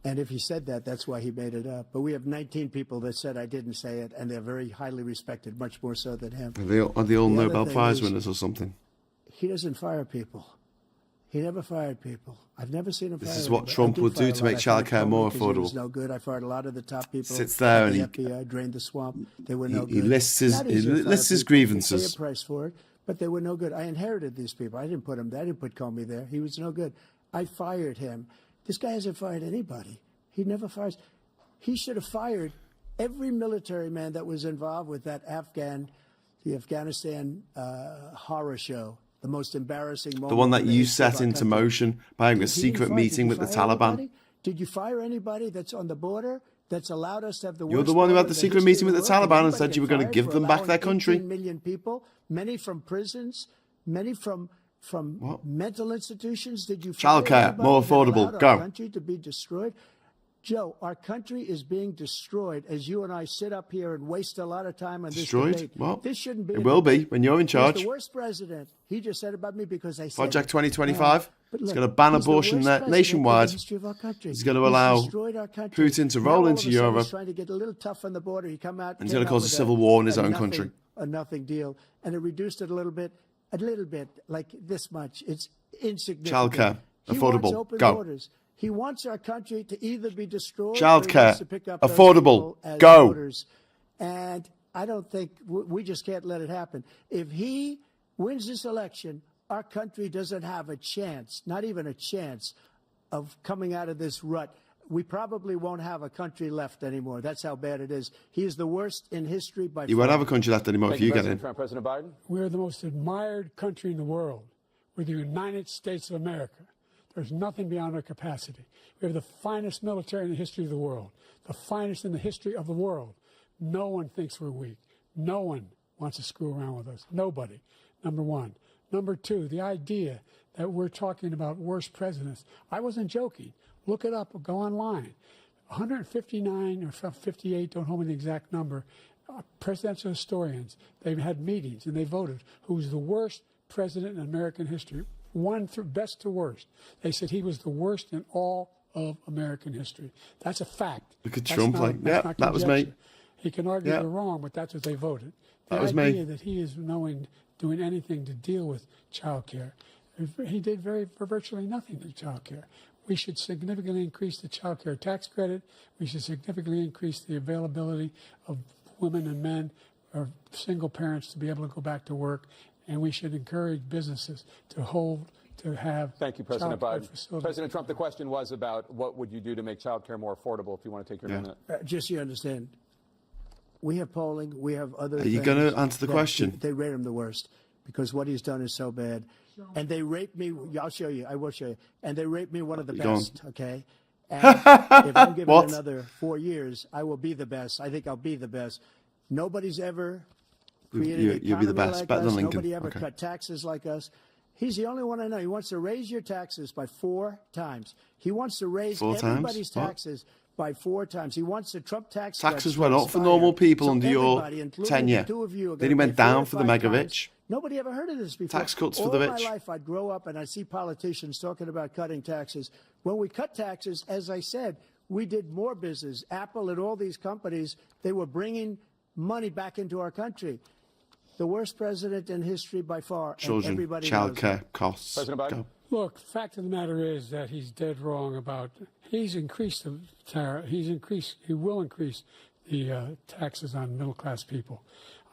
And if he said that, that's why he made it up. But we have 19 people that said I didn't say it, and they're very highly respected, much more so than him. Are they all Nobel Prize winners or something? He doesn't fire people. He never fired people. I've never seen him fire. This is what Trump would do to make childcare more affordable. He was no good. I fired a lot of the top people. Sits there and the FBI drained the swamp. They were no good. He lists his grievances. He paid a price for it, but they were no good. I inherited these people. I didn't put him there. I didn't put Comey there. He was no good. I fired him. This guy hasn't fired anybody. He never fires. He should have fired every military man that was involved with that the Afghanistan horror show, the most embarrassing moment. The one that you set into motion by having a secret meeting with the Taliban. Anybody? Did you fire anybody that's on the border that's allowed us to have the worst? You're the one who had the secret meeting with the Taliban and said you were going to give them back their country. 18 million people, many from prisons, many from mental institutions. Did you fire childcare more affordable? Go. Our country to be destroyed. Joe, our country is being destroyed as you and I sit up here and waste a lot of time on this debate. Well, this shouldn't be. It will be when you're in charge. He's the worst president. He just said about me because I said Project 2025. Look, he's going to ban abortion nationwide. He's going to allow Putin to roll into Europe. He's trying to get a little tough on the border. He come out. And he's going to cause a civil war in his own country. A nothing deal, and it reduced it a little bit, like this much. It's insignificant. Childcare, affordable. Go. Borders. He wants our country to either be destroyed childcare, or to pick up affordable. Go. Voters. And I don't think we just can't let it happen. If he wins this election, our country doesn't have a chance, not even a chance, of coming out of this rut. We probably won't have a country left anymore. That's how bad it is. He is the worst in history by far. You won't have a country left anymore if you get in. President Biden. We're the most admired country in the world. We're the United States of America. There's nothing beyond our capacity. We have the finest military in the history of the world, the finest in the history of the world. No one thinks we're weak. No one wants to screw around with us. Nobody, number one. Number two, the idea that we're talking about worst presidents. I wasn't joking. Look it up or go online. 159 or 58, don't hold me the exact number, presidential historians, they've had meetings and they voted who's the worst president in American history. One through best to worst. They said he was the worst in all of American history. That's a fact. Look at Trump, yeah, that was me. He can argue they're wrong, but that's what they voted. The that was idea me. That he is doing anything to deal with child care. He did virtually nothing to child care. We should significantly increase the child care tax credit. We should significantly increase the availability of women and men or single parents to be able to go back to work. And we should encourage businesses to have. Thank you, President Biden. President Trump, the question was about what would you do to make child care more affordable, if you want to take your minute. Just so you understand, we have polling, we have other Are you going to answer the question? They rate him the worst because what he's done is so bad. And they rate me, I'll show you, I will show you. And they rate me one of the best, okay? And if I'm given another 4 years, I will be the best. I think I'll be the best. Nobody's ever created you'll be the best, like better us. than Lincoln. Nobody ever cut taxes like us. He's the only one I know. He wants to raise your taxes by 4 times. He wants to raise everybody's taxes by 4 times. He wants the Trump tax Taxes cuts went to up for expire. normal people So under your everybody, including tenure. the 2 of you, are Then gonna he went pay 4 down or for the 5 mega times. rich. Nobody ever heard of this before. Tax cuts for All the my rich. life, I'd grow up and I'd see politicians talking about cutting taxes. When we cut taxes, as I said, we did more business. Apple and all these companies, they were bringing money back into our country. The worst president in history by far. Children, and everybody knows childcare costs. President Biden? Go. Look, the fact of the matter is that he's dead wrong about. He's increased the tariff. He will increase the taxes on middle-class people.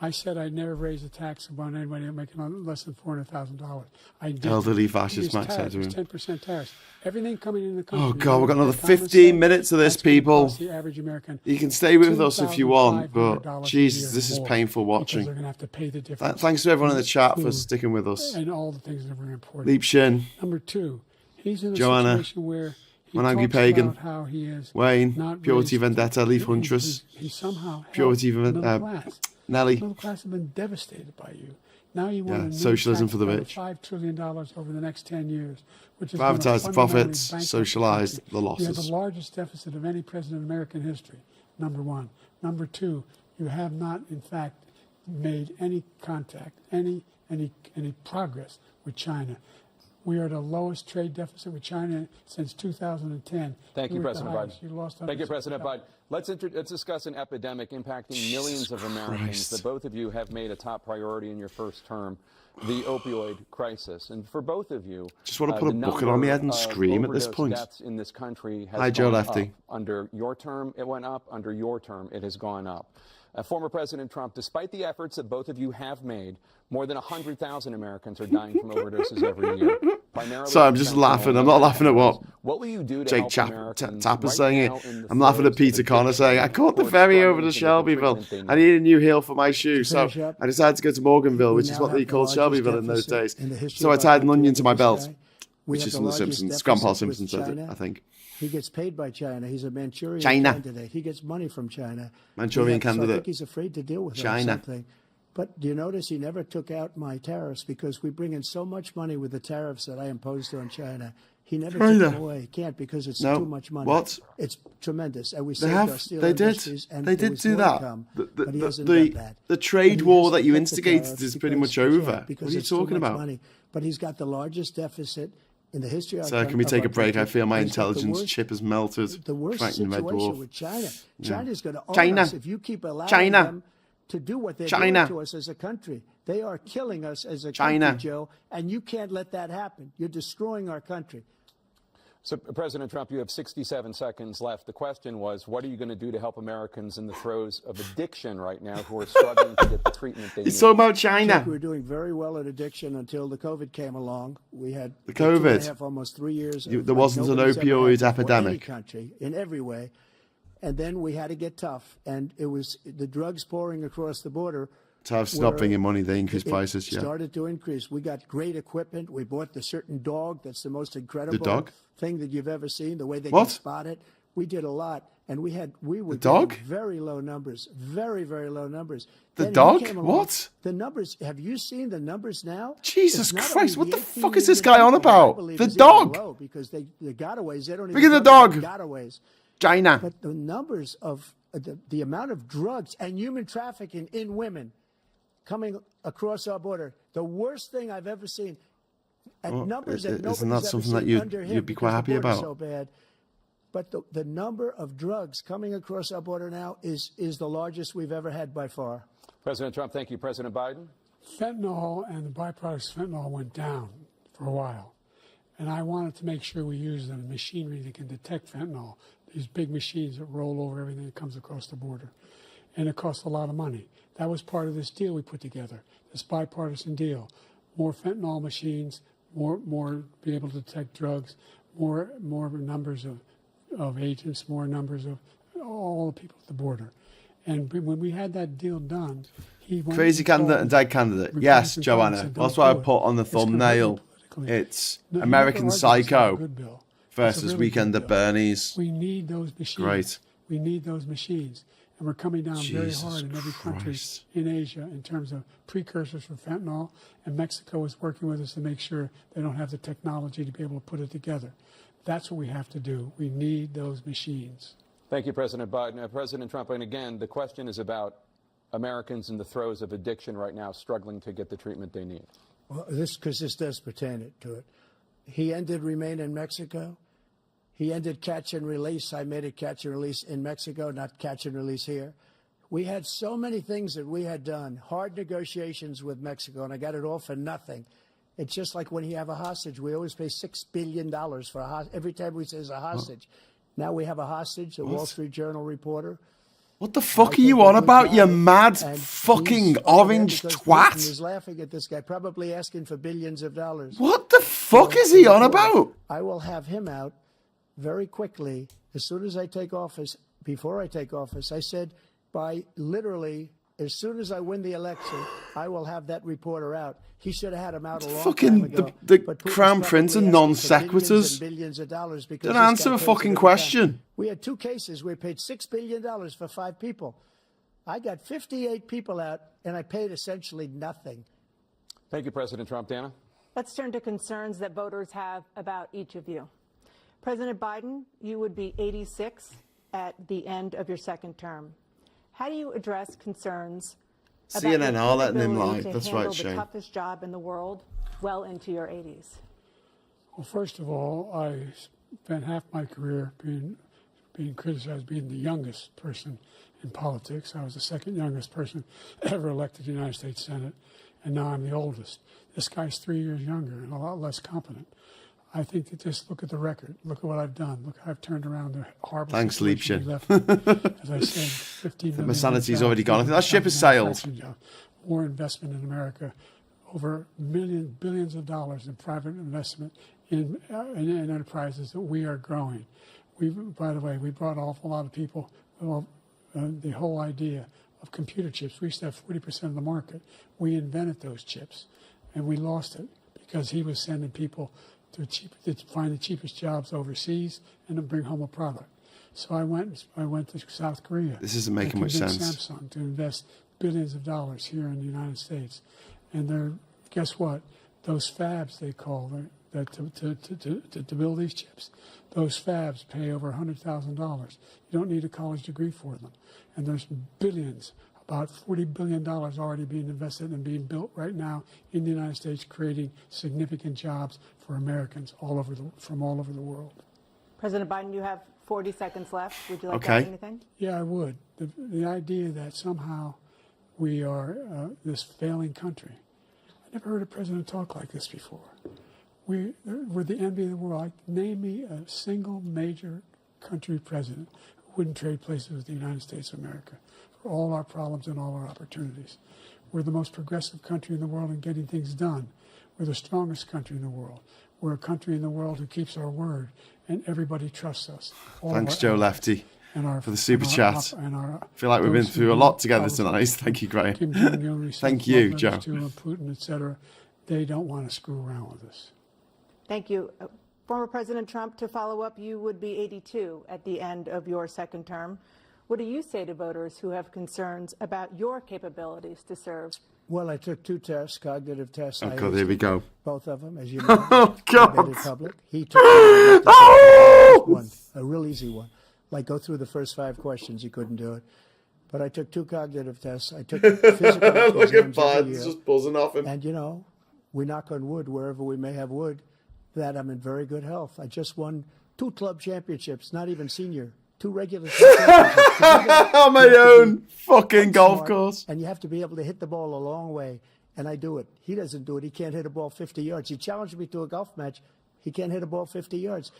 I said I'd never raise a tax on anybody making less than $400,000. I did. Elderly fascist Max said to him. 10% tariffs. Everything coming in the country. Oh, God, we've got another 15 minutes of this, people. The average American. You can stay with us if you want, but $2,500 Jesus, a this is year painful more, watching. because they're going to have to pay the difference. Thanks to everyone in the chat for Food sticking with us. and all the things that are very important. Leap Shin, Number 2, he's in a Joanna, situation where he One Angry talks Pagan, about how he is Wayne, not Purity raised- Vendetta, Leaf Huntress, He somehow Purity helped Ven- middle class. Nelly. Middle class have been devastated by you. Now you want Yeah, a new socialism tax for the cut of rich. $5 trillion over the next 10 years, which is Privatise the gonna profits, fundamentally bankrupt socialise country. the You have losses. the largest deficit of any president in American history, number 1. Number 2, you have not, in fact, made any contact, any progress with China. We are at the lowest trade deficit with China since 2010. Thank you, We're at the President highest. Biden. You lost Thank you, 160,000. President Biden. Let's discuss an epidemic impacting millions of Americans Christ. that both of you have made a top priority in your first term, the opioid crisis. And for both of you, Just want to put the a bucket number on my head and of scream at this overdose point. deaths in this country has Hi, Joe gone Lefty. up. Under your term, it went up. Under your term, it has gone up. Former President Trump, despite the efforts that both of you have made, more than 100,000 Americans are dying from overdoses every year. Primarily Sorry, I'm from just fentanyl laughing. I'm and not laughing at what What will you do to Jake help Americans Tapper right saying it. now in the I'm laughing at throes Peter of Connor saying, I addiction caught the or ferry over struggling to to get the Shelbyville. treatment I they need a new heel for my shoe. So finish up, I decided to go to Morganville, which We is now what they have the called largest Shelbyville in those deficit days. in the history So I of our tied an country onion to my with this belt, guy. We which have is the from The largest Simpsons. Grandpa deficit with Simpson says it, China. I think. He gets paid by China. He's a Manchurian China. candidate. He gets money from China. Manchurian So I candidate. think he's afraid to deal with China. something. But do you notice he never took out my tariffs because we bring in so much money with the tariffs that I imposed on China. He never took them away. He can't because it's No. too much money. What? It's tremendous. And we They saved our have. steel They did. industries, and They there did was do more to that. come, The, but he hasn't the, done that. the trade But he war hasn't that you kept the instigated tariffs is pretty because much he over. can't, because What are you it's too talking much about? money. But he's got the largest deficit in the history of our Sir, can we of take our a break? I country. feel my He's got the intelligence worst- chip has melted. the worst Frightening Red situation Dwarf. with China. China's going to own China. us if you keep allowing China. them to do what they're China. doing to us as a country. They are killing us as a China. country, Joe, and you can't let that happen. You're destroying our country. So, President Trump, you have 67 seconds left. The question was, what are you going to do to help Americans in the throes of addiction right now who are struggling to get the treatment they need? He's talking about China. Chuck, we were doing very well at addiction until the COVID came along. We had The two and a COVID. half, almost 3 years. There wasn't an nobody's ever opioid had before, epidemic. Any country, in every way. And then we had to get tough. And it was the drugs pouring across the border. To have stop were- bringing money, they increased it prices. Yeah. started to increase. We got great equipment. We bought the certain dog that's the most incredible dog? thing that you've ever seen. The way they What? can spot it. We did a lot, and we were dog? getting very low numbers, very very low numbers. The Then he dog? came along. What? The numbers? Have you seen the numbers now? Jesus It's not Christ, only what the 18 fuck is this million guy on people, about? I believe, The is even dog. low because the gotaways. They don't Look even at the talk about dog. gotaways. China. But the numbers of the amount of drugs and human trafficking in women coming across our border, the worst thing I've ever seen. At numbers that isn't nobody's that ever something seen that you'd- under him you'd be quite because the happy border's about? So bad. But the number of drugs coming across our border now is the largest we've ever had by far. President Trump, thank you. President Biden? Fentanyl and the byproducts of fentanyl went down for a while. And I wanted to make sure we use the machinery that can detect fentanyl, these big machines that roll over everything that comes across the border. And it costs a lot of money. That was part of this deal we put together, this bipartisan deal. More fentanyl machines, more be able to detect drugs, more numbers of agents, more numbers of all the people at the border. And when we had that deal done, he went Crazy and called candidate and dead candidate. Yes, Republican Joanna. Congress and That's don't what I do it. put on the It's gonna hurt you thumbnail. politically. It's No, you American never argue it's not a Psycho good bill. It's a versus really Weekend good at bill. Bernie's. We need those machines. Great. We need those machines. And we're coming down very Jesus hard in every country Christ. in Asia in terms of precursors for fentanyl. And Mexico is working with us to make sure they don't have the technology to be able to put it together. That's what we have to do. We need those machines. Thank you, President Biden. President Trump, and again, the question is about Americans in the throes of addiction right now, struggling to get the treatment they need. Well, this does pertain to it. He ended Remain in Mexico. He ended catch and release. I made it catch and release in Mexico, not catch and release here. We had so many things that we had done, hard negotiations with Mexico, and I got it all for nothing. It's just like when you have a hostage. We always pay $6 billion for a hostage. Every time we say it's a hostage. Now we have a hostage, the Wall Street Journal reporter. What the fuck are you on about, you mad fucking orange twat? He's laughing at this guy, probably asking for billions of dollars. What the fuck is he on about? I will have him out very quickly as soon as I take office. Before I take office, I said by literally as soon as I win the election, I will have that reporter out. He should have had him out a long time ago. The Crown Prince and non sequiturs. Don't answer a fucking question. We had 2 cases. We paid $6 billion for 5 people. I got 58 people out, and I paid essentially nothing. Thank you, President Trump. Dana? Let's turn to concerns that voters have about each of you. President Biden, you would be 86 at the end of your second term. How do you address concerns about your inability to handle the toughest job in the world well into your 80s? Well, first of all, I spent half my career being criticized being the youngest person in politics. I was the second youngest person ever elected to the United States Senate, and now I'm the oldest. This guy's 3 years younger and a lot less competent. I think that just look at the record. Look at what I've done. Look how I've turned around the horrible situation we left. As I said, 15 million. My sanity's already gone. I think that ship has sailed. More investment in America, over billions of dollars in private investment in enterprises that we are growing. By the way, we brought an awful lot of people. The whole idea of computer chips. We used to have 40% of the market. We invented those chips, and we lost it because he was sending people to find the cheapest jobs overseas and to bring home a product. So I went to South Korea. This isn't making much sense. Samsung to invest billions of dollars here in the United States, and guess what? Those fabs they call to build these chips. Those fabs pay over $100,000. You don't need a college degree for them, and there's billions. About $40 billion already being invested and being built right now in the United States, creating significant jobs for Americans from all over the world. President Biden, you have 40 seconds left. Would you like to add anything? Yeah, I would. The idea that somehow we are this failing country. I never heard a president talk like this before. We're the envy of the world. Name me a single major country president who wouldn't trade places with the United States of America for all our problems and all our opportunities. We're the most progressive country in the world in getting things done. We're the strongest country in the world. We're a country in the world who keeps our word, and everybody trusts us. Thanks, Joe Lefty, for the super chat. I feel like we've been through a lot together tonight. Thank you, Graham. Thank you, Joe. Putin, etc. They don't want to screw around with us. Thank you. Former President Trump, to follow up, you would be 82 at the end of your second term. What do you say to voters who have concerns about your capabilities to serve? Well, I took 2 tests, cognitive tests. Oh, God, here we go. Both of them, as you know. Oh, God. Public. He took one, a real easy one. Like, go through the first 5 questions. He couldn't do it. But I took 2 cognitive tests. I took physical Look at Bud, just buzzing off him. And, we knock on wood wherever we may have wood, that I'm in very good health. I just won 2 club championships, not even senior. 2 regular championships. On my own fucking golf course. And you have to be able to hit the ball a long way. And I do it. He doesn't do it. He can't hit a ball 50 yards. He challenged me to a golf match. He can't hit a ball 50 yards.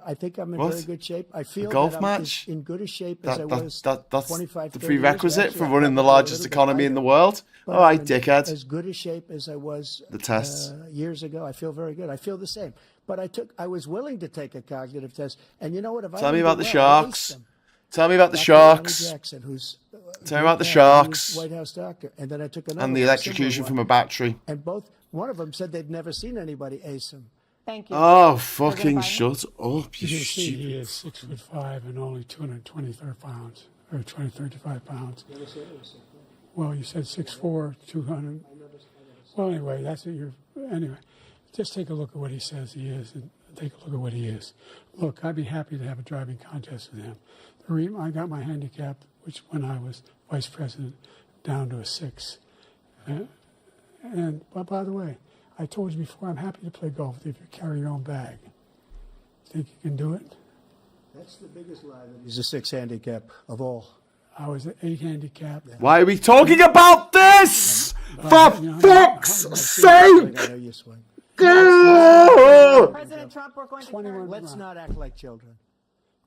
I think I'm in very good shape. I feel golf that match? I'm in good a shape as I was that's 25, the 30 prerequisite years ago. for running the largest economy in the world. All right, dickhead. As good a shape as I was the tests years ago. I feel very good. I feel the same. But I was willing to take a cognitive test. And you know what? Tell me about the Sharks. Tell me about the Sharks. Jackson, Tell me about the Sharks. White House doctor. And then I took another. And the electrocution from a battery. And one of them said they'd never seen anybody ace him. Thank you. Oh, fucking shut up, you stupid. He is 6'5" and only 223 pounds, or 235 pounds. Well, you said 6'4", 200. Well, anyway, that's what anyway, just take a look at what he says he is. And take a look at what he is. Look, I'd be happy to have a driving contest with him. I got my handicap, which when I was vice president, down to a 6. But by the way, I told you before, I'm happy to play golf with you if you carry your own bag. Think you can do it? That's the biggest lie that he's a 6 handicap of all. I was an 8 handicap. Why are we talking about this? For fuck's sake! President Trump, we're going to turn. Let's not act like children.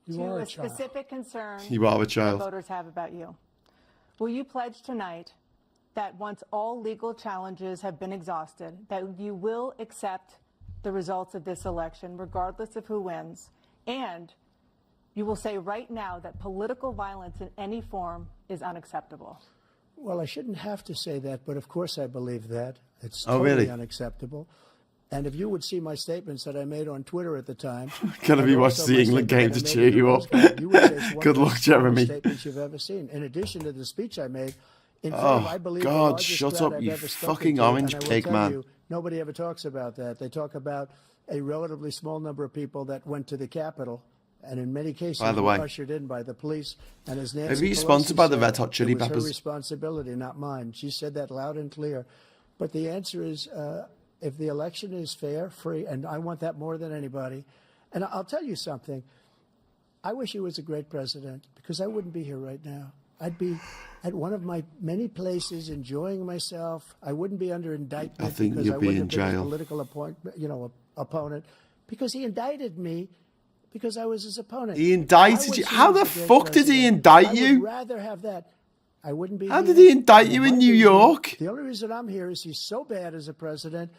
You are To a a child. specific concern You are a that child. voters have about you. Will you pledge tonight that once all legal challenges have been exhausted, that you will accept the results of this election, regardless of who wins, and you will say right now that political violence in any form is unacceptable? Well, I shouldn't have to say that, but of course I believe that. It's Oh, totally really? unacceptable. And if you would see my statements that I made on Twitter at the time, Gonna be and watching also the my England statement game that to I made cheer in the you Rose up. Garden, you would say it's one Good of the luck, strongest Jeremy. statements you've ever seen. In addition to the speech I made, in front Oh, of, I believe, the God, largest shut crowd up, I've you ever spoken fucking to, orange and I will pig, tell man. you, nobody ever talks about that. They talk about a relatively small number of people that went to the Capitol, and in many cases By the were way, used in by the police. And as Nancy are you Pelosi sponsored by the said, Red Hot Chili it was Peppers? her responsibility, not mine. She said that loud and clear. But the answer is, if the election is fair, free, and I want that more than anybody. And I'll tell you something. I wish he was a great president, because I wouldn't be here right now. I'd be at one of my many places enjoying myself. I wouldn't be under indictment I think because you'll I be wouldn't in have been his jail. political opponent, because he indicted me because I was his opponent. He indicted I wish you? he How was the a great fuck did he president. indict I you? would rather have that. I wouldn't be How here. did he indict you I in might New be here. York? The only reason I'm here is he's so bad as a president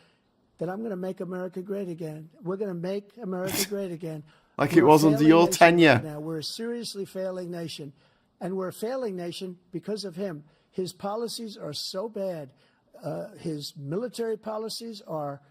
that I'm going to make America great again. We're going to make America great again. Like it We're a was under failing your nation tenure. right now. We're a seriously failing nation. And we're a failing nation because of him. His policies are so bad. His military policies are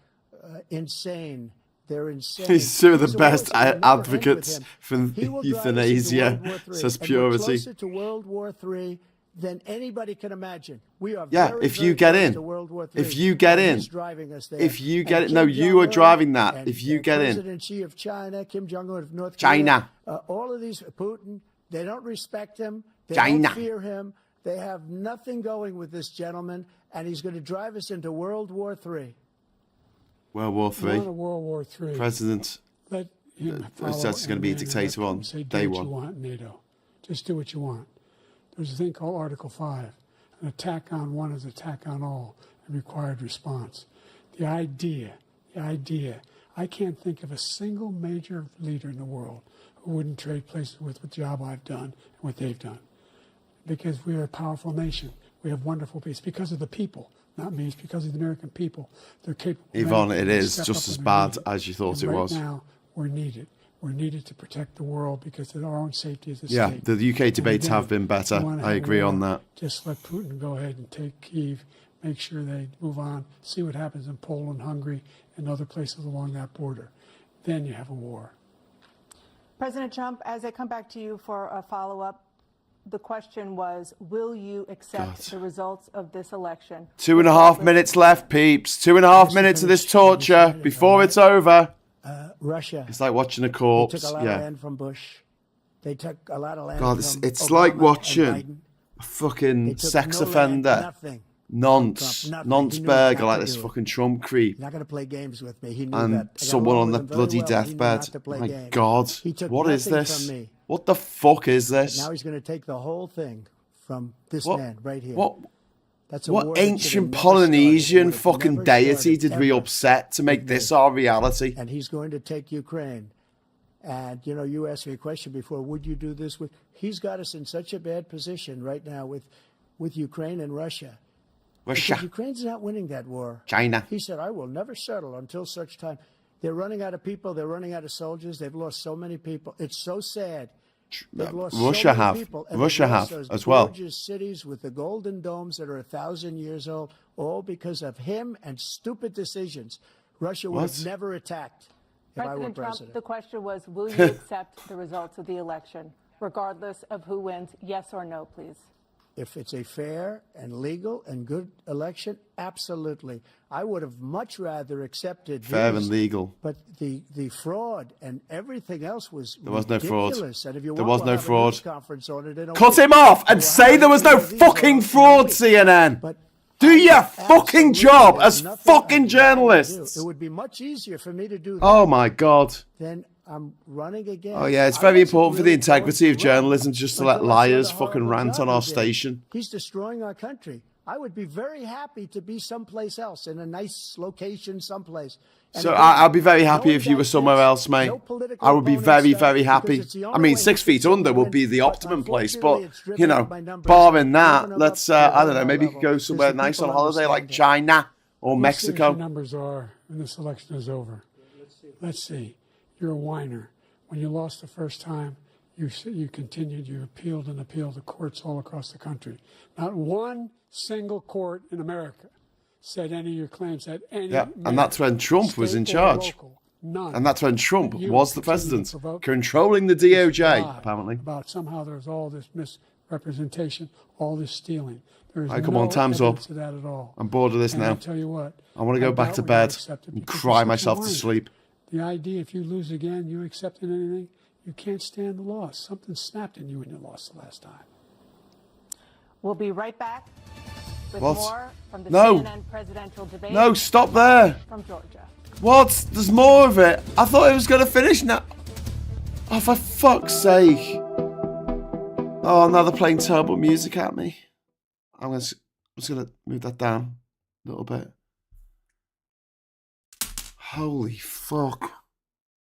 insane. They're insane. He's two of the These best wars will never end advocates with him. for He will drive us into euthanasia, World War III, says and we're Purity. closer to World War III than anybody can imagine. We are Yeah, very, if very you get close in. to World War III, If you get and in. he's driving us there. If you And get it, Kim no, you are Jong-un driving that. and, If you get in. President Xi of China, Kim Jong-un of North China. Korea, all of these, Putin, they don't respect him. They China. don't fear him. They have nothing going with this gentleman, and he's going to drive us into World War III. World War We're in a III. World War III. President. Let him follow that's gonna be a and dictator let on him say, do day what one. you want, NATO. Just do what you want. There's a thing called Article 5. An attack on one is an attack on all, and required response. The idea, I can't think of a single major leader in the world who wouldn't trade places with the job I've done and what they've done. Because we're a powerful nation. We have wonderful peace. Because of the people, not me. It's because of the American people. They're capable. Yvonne, men it who is step just up as when they're bad needed. as you thought And it right was. now, we're needed. We're needed to protect the world because our own safety is at Yeah, stake. the UK And debates again, have been better. if you wanna I have agree on war, that. Just let Putin go ahead and take Kyiv, make sure they move on, see what happens in Poland, Hungary, and other places along that border. Then you have a war. President Trump, as I come back to you for a follow-up, the question was, will you accept the results of this election? 2.5 minutes left, peeps. 2.5 minutes of this torture before it's over. Russia. It's like watching a They corpse. took a lot of Yeah. land from Bush. They took a lot of land God, from it's Obama like and watching Biden. a fucking They took sex no land, offender. nothing. Nonce. Trump, nothing. Nonce He knew burger not like to this do it. fucking Trump creep. He's not going to play games with me. He knew And that. I got someone along on with the him very bloody well. He knew not deathbed. to play My games. God. He took What is nothing this? from me. What the fuck is this? Now he's going to take the whole thing from this What- man right here. What That's a war what that should have ancient never Polynesian started. It would have fucking never deity started, did we ever. upset to make this our reality? And he's going to take Ukraine. And, you know, you asked me a question before, would you do this with... He's got us in such a bad position right now with Ukraine and Russia. Because Russia. Ukraine's not winning that war. China. He said, I will never settle until such time. They're running out of people. They're running out of soldiers. They've lost so many people. It's so sad. They've lost Russia so many have. people. And Russia they've lost have those as well. gorgeous cities with the golden domes that are 1,000 years old, all because of him and stupid decisions. Russia would What? have never attacked if I were President Trump, president. the question was, will you accept the results of the election, regardless of who wins? Yes or no, please. if it's a fair and legal and good election, absolutely. I would have much rather accepted Fair his, and legal. But the fraud and everything else was There was no fraud. ridiculous. And if you There want, was no we'll have fraud. another conference on it in a Cut week. him off and We'll say have there was no one of these fucking on fraud, in a week. CNN. But Do I your have fucking absolutely job as nothing fucking I'd rather journalists. do. It would be much easier for me to do that Oh my God. than I'm running again. Oh yeah, it's I very wasn't important for the really integrity going of to run journalism just to let until I saw liars the fucking horrible rant job on our he did. station. He's destroying our country. I would be very happy to be someplace else, in a nice location someplace. And So again, I'll be very happy no if you were somewhere indictments, else, mate. no political I would be opponent very, stuff, very because happy. it's the I only mean, way 6 he can feet sit under and would win. be the But optimum place. But, unfortunately, it's driven up by numbers. barring And that, driven them let's, up I don't know, to maybe a you could go level. somewhere Because the nice on people holiday like understand China or We'll see what your Mexico. numbers are when this election is over. Let's see. You're a whiner. When you lost the first time, you continued, you appealed and appealed to courts all across the country. Not one single court in America said any of your claims had any Yeah, merit, and that's when Trump was in state or charge. local. None. And that's when Trump You was the continue to president, provoke controlling the this DOJ, lie apparently. about somehow there's all this misrepresentation, all this stealing. There is All right, come no on, time's up. evidence of that at all. I'm bored of this And now. I tell you what, I want to go back doubt to we're gonna bed accept it and because cry you're such a myself to whiner. sleep. The idea, if you lose again, you accepting anything, you can't stand the loss. Something snapped in you when you lost the last time. We'll be right back with What? more from the No. CNN presidential debate No, stop there. from Georgia. What? There's more of it. I thought it was going to finish now. Oh, for fuck's sake. Oh, now they're playing terrible music at me. I'm just going to move that down a little bit. Holy fuck.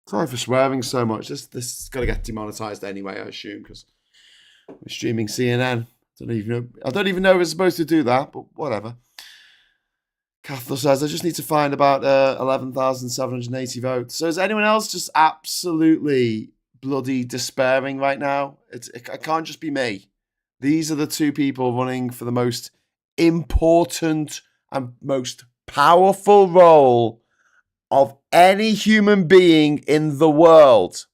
Sorry for swearing so much. This is going to get demonetized anyway, I assume, because we're streaming CNN. I don't even know if it's supposed to do that, but whatever. Cathal says, I just need to find about 11,780 votes. So is anyone else just absolutely bloody despairing right now? It can't just be me. These are the two people running for the most important and most powerful role of any human being in the world.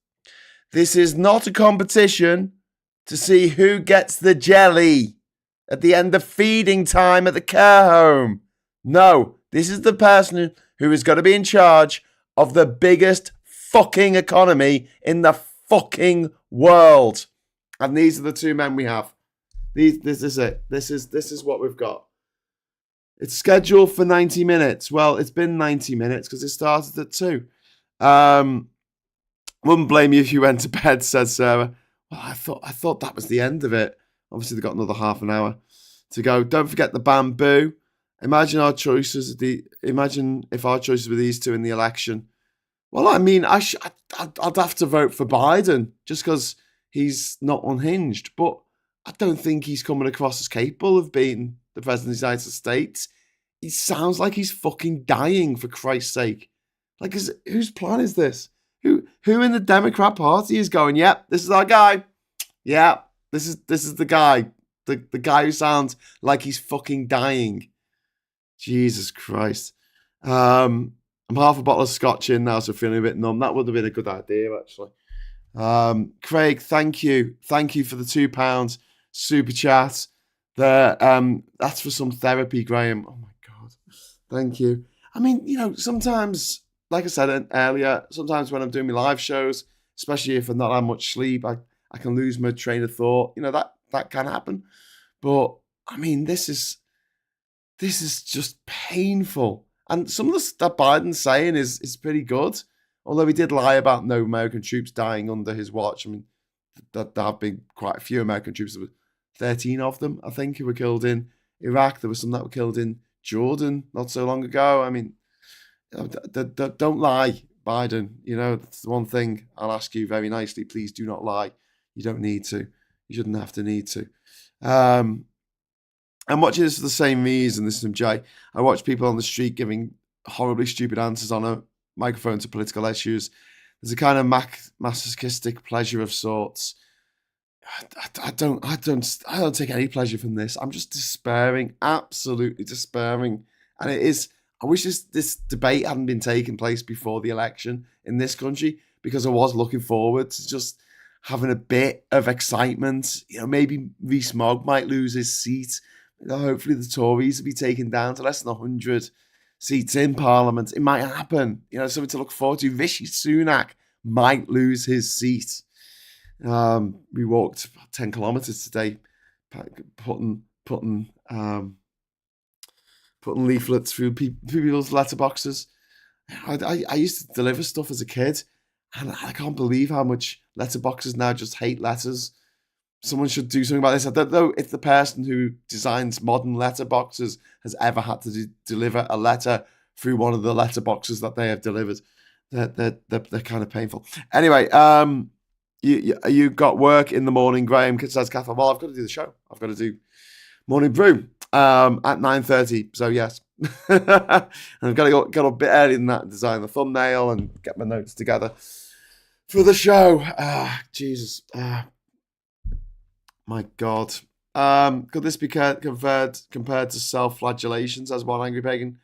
This is not a competition to see who gets the jelly at the end of feeding time at the care home. No, this is the person who is going to be in charge of the biggest fucking economy in the fucking world. And these are the two men we have. This is it. This is what we've got. It's scheduled for 90 minutes. Well, it's been 90 minutes because it started at 2. Wouldn't blame you if you went to bed, said Sarah. Well, I thought that was the end of it. Obviously, they've got another half an hour to go. Don't forget the bamboo. Imagine if our choices were these two in the election. Well, I mean, I'd have to vote for Biden just because he's not unhinged. But I don't think he's coming across as capable of being the president of the United States. He sounds like he's fucking dying, for Christ's sake. Like, whose plan is this? Who in the Democrat Party is going, yep, this is our guy. Yeah, this is the guy. The guy who sounds like he's fucking dying. Jesus Christ. I'm half a bottle of scotch in now, so feeling a bit numb. That would have been a good idea, actually. Craig, thank you. Thank you for the £2 super chat. That's for some therapy, Graham. Oh my God. Thank you. I mean, sometimes, like I said earlier, sometimes when I'm doing my live shows, especially if I'm not had much sleep, I can lose my train of thought. That can happen. But I mean, this is just painful. And some of the stuff Biden's saying is pretty good. Although he did lie about no American troops dying under his watch. I mean, there have been quite a few American troops. There were 13 of them, I think, who were killed in Iraq. There were some that were killed in Jordan not so long ago. I mean, don't lie, Biden. That's the one thing I'll ask you very nicely. Please do not lie. You don't need to. You shouldn't have to need to. I'm watching this for the same reason. This is from Jay. I watch people on the street giving horribly stupid answers on a microphone to political issues. There's a kind of masochistic pleasure of sorts. I don't take any pleasure from this. I'm just despairing, absolutely despairing. And it is. I wish this debate hadn't been taking place before the election in this country, because I was looking forward to just having a bit of excitement. You know, maybe Rees-Mogg might lose his seat. You know, hopefully the Tories will be taken down to less than 100 seats in Parliament. It might happen. You know, something to look forward to. Rishi Sunak might lose his seat. We walked 10 kilometres today, putting leaflets through people's letterboxes. I used to deliver stuff as a kid, and I can't believe how much letterboxes now just hate letters. Someone should do something about this. I don't know if the person who designs modern letterboxes has ever had to deliver a letter through one of the letterboxes that they have delivered. They're kind of painful. Anyway, you got work in the morning, Graham, says Catherine. Well, I've got to do the show. I've got to do Morning Brew at 9:30. So yes. And I've got to get up a bit earlier than that and design the thumbnail and get my notes together for the show. Jesus. My God. Could this be compared to self-flagellations, as one angry pagan?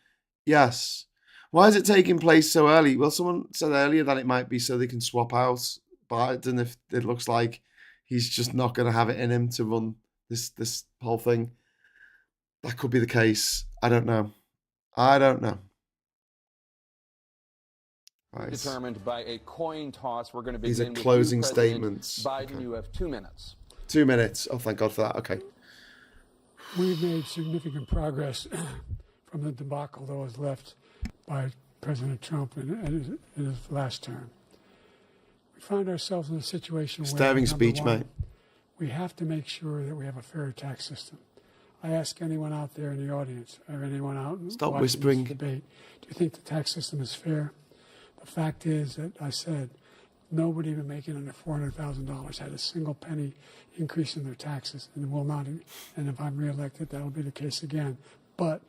Yes. Why is it taking place so early? Well, someone said earlier that it might be so they can swap out Biden if it looks like he's just not going to have it in him to run this whole thing. That could be the case. I don't know. Right. Determined by a coin toss. We're going to begin These are with closing you, President statements. Biden, Okay. you have 2 minutes. 2 minutes. Oh, thank God for that. Okay. We've made significant progress from the debacle that was left by President Trump in his last term. We find ourselves in a situation where, Staring speech, number one, mate. we have to make sure that we have a fair tax system. I ask anyone out there in the audience or anyone out Stop watching whispering. this debate, do you think the tax system is fair? The fact is that I said nobody even making under $400,000 had a single penny increase in their taxes, and will not. And if I'm reelected, that'll be the case again. But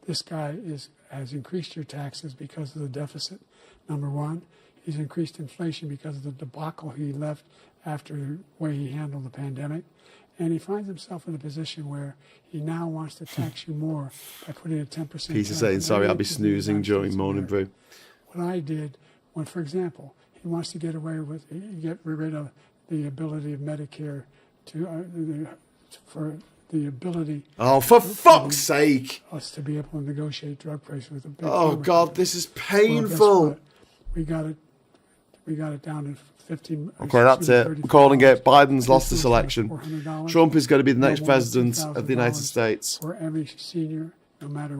this guy has increased your taxes because of the deficit. Number one, he's increased inflation because of the debacle he left after the way he handled the pandemic. And he finds himself in a position where he now wants to tax you more by putting a 10%. Peter saying, sorry, I'll be snoozing during Morning Brew. What I did, when, for example, he wants to get rid of the ability of Medicare for the ability. Oh, for fuck's sake! Us to be able to negotiate drug prices with a big. Oh God, this is Well, painful. guess what? We got it down to 15. Okay, that's it. I'm calling it. Biden's lost this election. Trump is going to be the next president of the United States. For every senior, no matter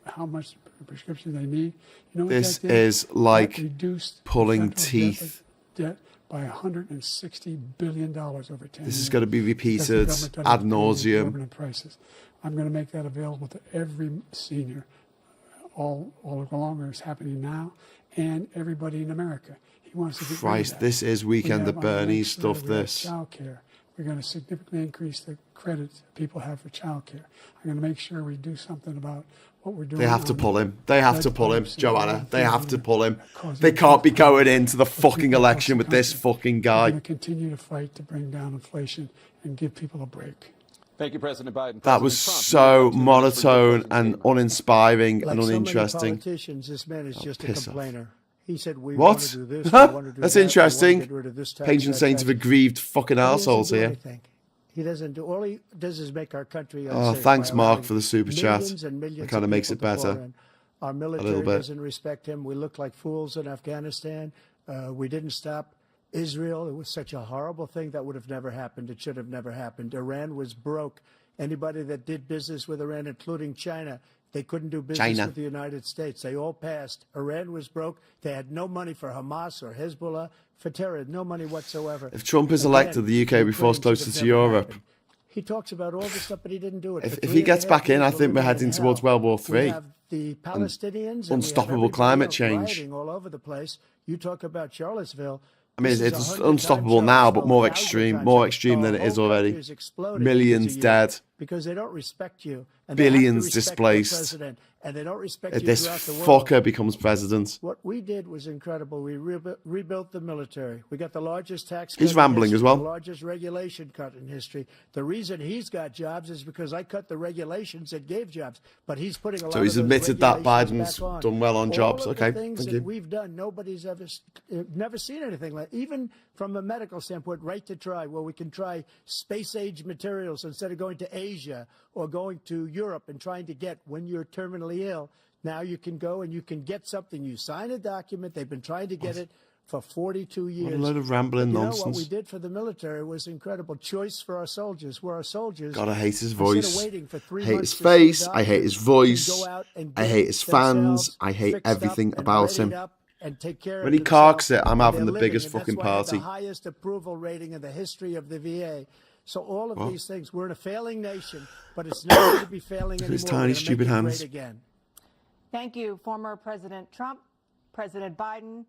how much prescription they need. You know what This that did? is like That reduced pulling federal teeth. debt by $160 billion over 10 years. This is going to be Because the repeated government doesn't ad pay the nauseum. exorbitant prices. I'm going to make that available to every senior all along, it's happening now, and everybody in America. He wants to get rid of Christ, that. this is Weekend We at have Bernie's unlimited stuff, we have this. Child care. We're going to significantly increase the credit people have for child care. I'm going to make sure we do something about what we're doing. They have to on pull him. They have to lead pull him, pipes and Joanna. other They things have to that pull him. cause They can't be inflation. going into the fucking People election across with the this country. fucking We're guy. going to continue to fight to bring down inflation and give people a break. Thank you, President Biden. That was so monotone and uninspiring Like and so many uninteresting. politicians, this man is just a piss off. complainer. He said, we What? want to do this, we want to do That's that, interesting. we want to get rid of this tax, Patron that saint tax. of aggrieved fucking He doesn't assholes do here. anything. He doesn't do. All he does is make our country Oh, unsafe. thanks, by Mark, allowing for the super chat. millions and millions That kind of of makes it people to pour better. in. Our little military bit. doesn't respect him. We look like fools in Afghanistan. We didn't stop Israel. It was such a horrible thing that would have never happened. It should have never happened. Iran was broke. Anybody that did business with Iran, including China, they couldn't do business with the United States. They all passed. Iran was broke. They had no money for Hamas or Hezbollah, for terror, no money whatsoever. If Trump is Again, elected, the UK will be forced Ukraine should closer have to never Europe. happened. He talks about all this stuff, but he didn't do it. If he gets back in, I think we're heading towards World War We III. have the Palestinians and unstoppable we have everybody climate else change. rioting all over the place. You talk about Charlottesville. I mean, This is it's 100 times unstoppable now, but Charlottesville, more 1,000 extreme, times more Charlottesville. extreme than Our it is whole already. country is exploding Millions because of you, dead. because they don't respect you. And they have to Billions respect their displaced. president, and they don't respect you This throughout the world. fucker becomes president. What we did was incredible. We rebuilt the military. We got the largest tax cut He's in rambling history, as well. the largest regulation cut in history. The reason he's got jobs is because I cut the regulations that gave jobs. But he's putting a lot So he's of those admitted that regulations Biden's back on. done well on All jobs. of Okay, the things thank that you. we've done, nobody's never seen anything like. Even from a medical standpoint, right to try, where we can try space-age materials instead of going to Asia or going to Europe and trying to get when you're terminally ill. Now you can go and you can get something. You sign a document. They've been trying to get it for 42 years. What a load of rambling nonsense. What we did for the military was incredible. Choice for our soldiers, where our soldiers... God, I hate his voice. Waiting for 3 I hate months his face. I hate his can voice. go out and I get hate his fans. I hate fixed up everything and about readied him. up and take care When of he themselves carks it, I'm where having they're the living, biggest and that's fucking why I have party. the highest approval rating in the history of the VA. So all of these things, we're in a failing nation, but it's not going to be failing anymore. His We're tiny, gonna stupid make it hands. great again. Thank you, former President Trump, President Biden.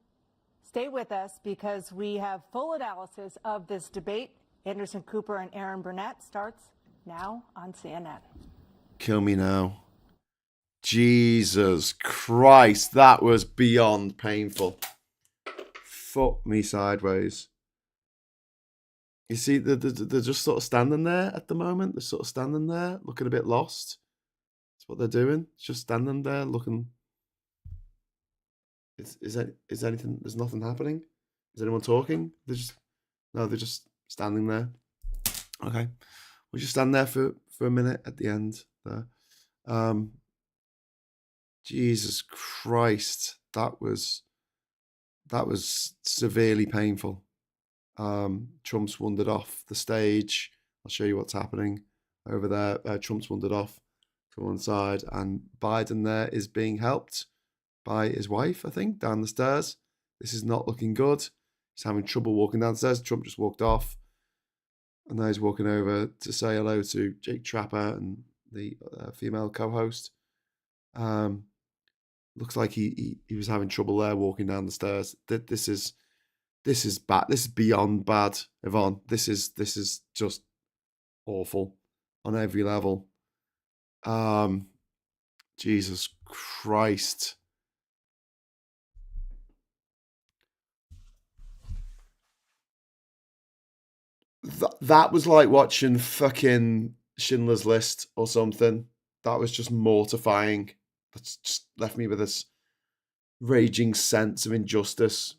Stay with us because we have full analysis of this debate. Anderson Cooper and Aaron Burnett starts now on CNN. Kill me now. Jesus Christ, that was beyond painful. Fuck me sideways. You see, they're just sort of standing there at the moment. They're sort of standing there, looking a bit lost. That's what they're doing. Just standing there, looking. Is anything? There's nothing happening. Is anyone talking? They're just standing there. Okay, we'll just stand there for a minute at the end there. Jesus Christ, that was severely painful. Trump's wandered off the stage. I'll show you what's happening over there. Trump's wandered off to one side, and Biden there is being helped by his wife, I think, down the stairs. This is not looking good. He's having trouble walking downstairs. Trump just walked off, and now he's walking over to say hello to Jake Trapper and the female co-host. Looks like he was having trouble there walking down the stairs. This is bad. This is beyond bad, Yvonne. This is just awful on every level. Jesus Christ. That was like watching fucking Schindler's List or something. That was just mortifying. That's just left me with this raging sense of injustice.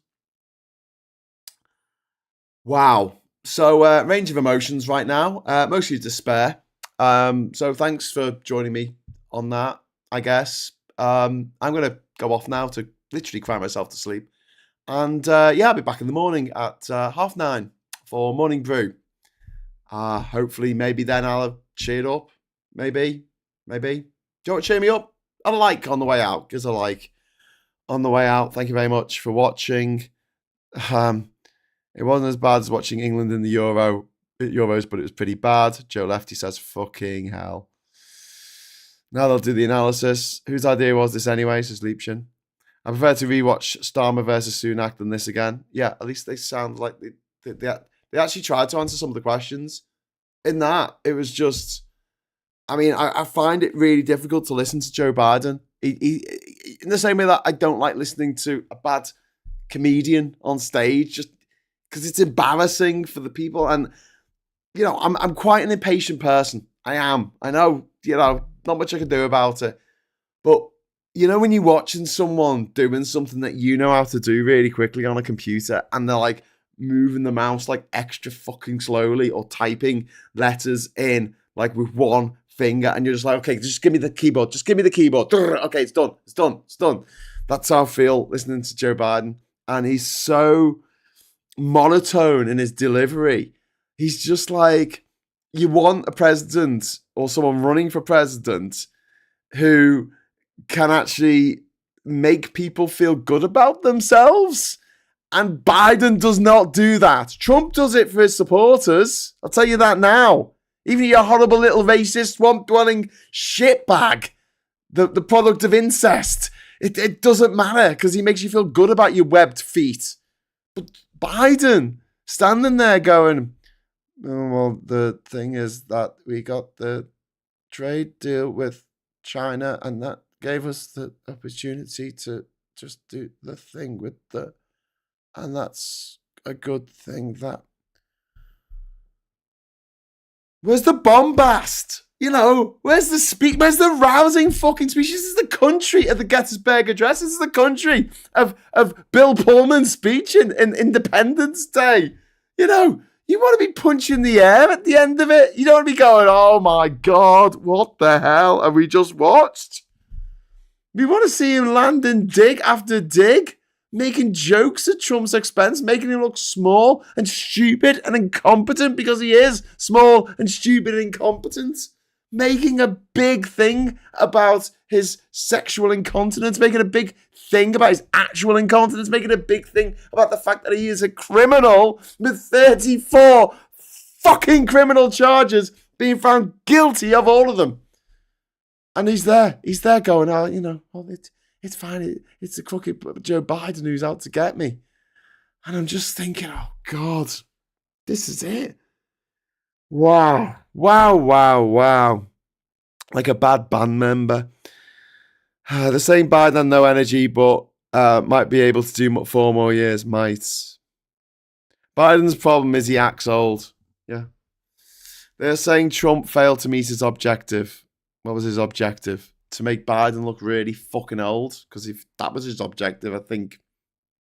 Wow. So range of emotions right now, mostly despair. So thanks for joining me on that, I guess. I'm going to go off now to literally cry myself to sleep. And I'll be back in the morning at 9:30 for Morning Brew. Hopefully, maybe then I'll have cheered up. Maybe. Do you want to cheer me up? I like on the way out, because I like on the way out. Thank you very much for watching. It wasn't as bad as watching England in the Euros, but it was pretty bad. Joe Lefty says, fucking hell. Now they'll do the analysis. Whose idea was this anyway, says Liebchen. I prefer to rewatch Starmer versus Sunak than this again. Yeah, at least they sound like they actually tried to answer some of the questions. In that, it was just... I find it really difficult to listen to Joe Biden. He in the same way that I don't like listening to a bad comedian on stage, just because it's embarrassing for the people. And, I'm quite an impatient person. I am. I know, not much I can do about it. But, when you're watching someone doing something that you know how to do really quickly on a computer, and they're like moving the mouse like extra fucking slowly, or typing letters in like with one finger, and you're just like, okay, just give me the keyboard. Okay, it's done. That's how I feel listening to Joe Biden. And he's so monotone in his delivery. He's just like, you want a president or someone running for president who can actually make people feel good about themselves. And Biden does not do that. Trump does it for his supporters. I'll tell you that now. Even you horrible little racist, swamp-dwelling shitbag, the product of incest, it doesn't matter, because he makes you feel good about your webbed feet. But Biden, standing there going, oh, well, the thing is that we got the trade deal with China, and that gave us the opportunity to just do the thing with the... And that's a good thing. That... Where's the bombast? Where's the rousing fucking speech? This is the country of the Gettysburg Address. This is the country of Bill Pullman's speech in Independence Day. You know, you want to be punching the air at the end of it. You don't want to be going, oh my God, what the hell have we just watched? We want to see him landing dig after dig, making jokes at Trump's expense, making him look small and stupid and incompetent because he is small and stupid and incompetent. Making a big thing about his sexual incontinence, making a big thing about his actual incontinence, making a big thing about the fact that he is a criminal with 34 fucking criminal charges, being found guilty of all of them. And he's there going, oh, you know, oh, it's fine. It's the crooked Joe Biden who's out to get me. And I'm just thinking, oh God, this is it. Wow. Like a bad band member. The same Biden had no energy, but might be able to do 4 more years, might. Biden's problem is he acts old. Yeah. They're saying Trump failed to meet his objective. What was his objective? To make Biden look really fucking old? Because if that was his objective, I think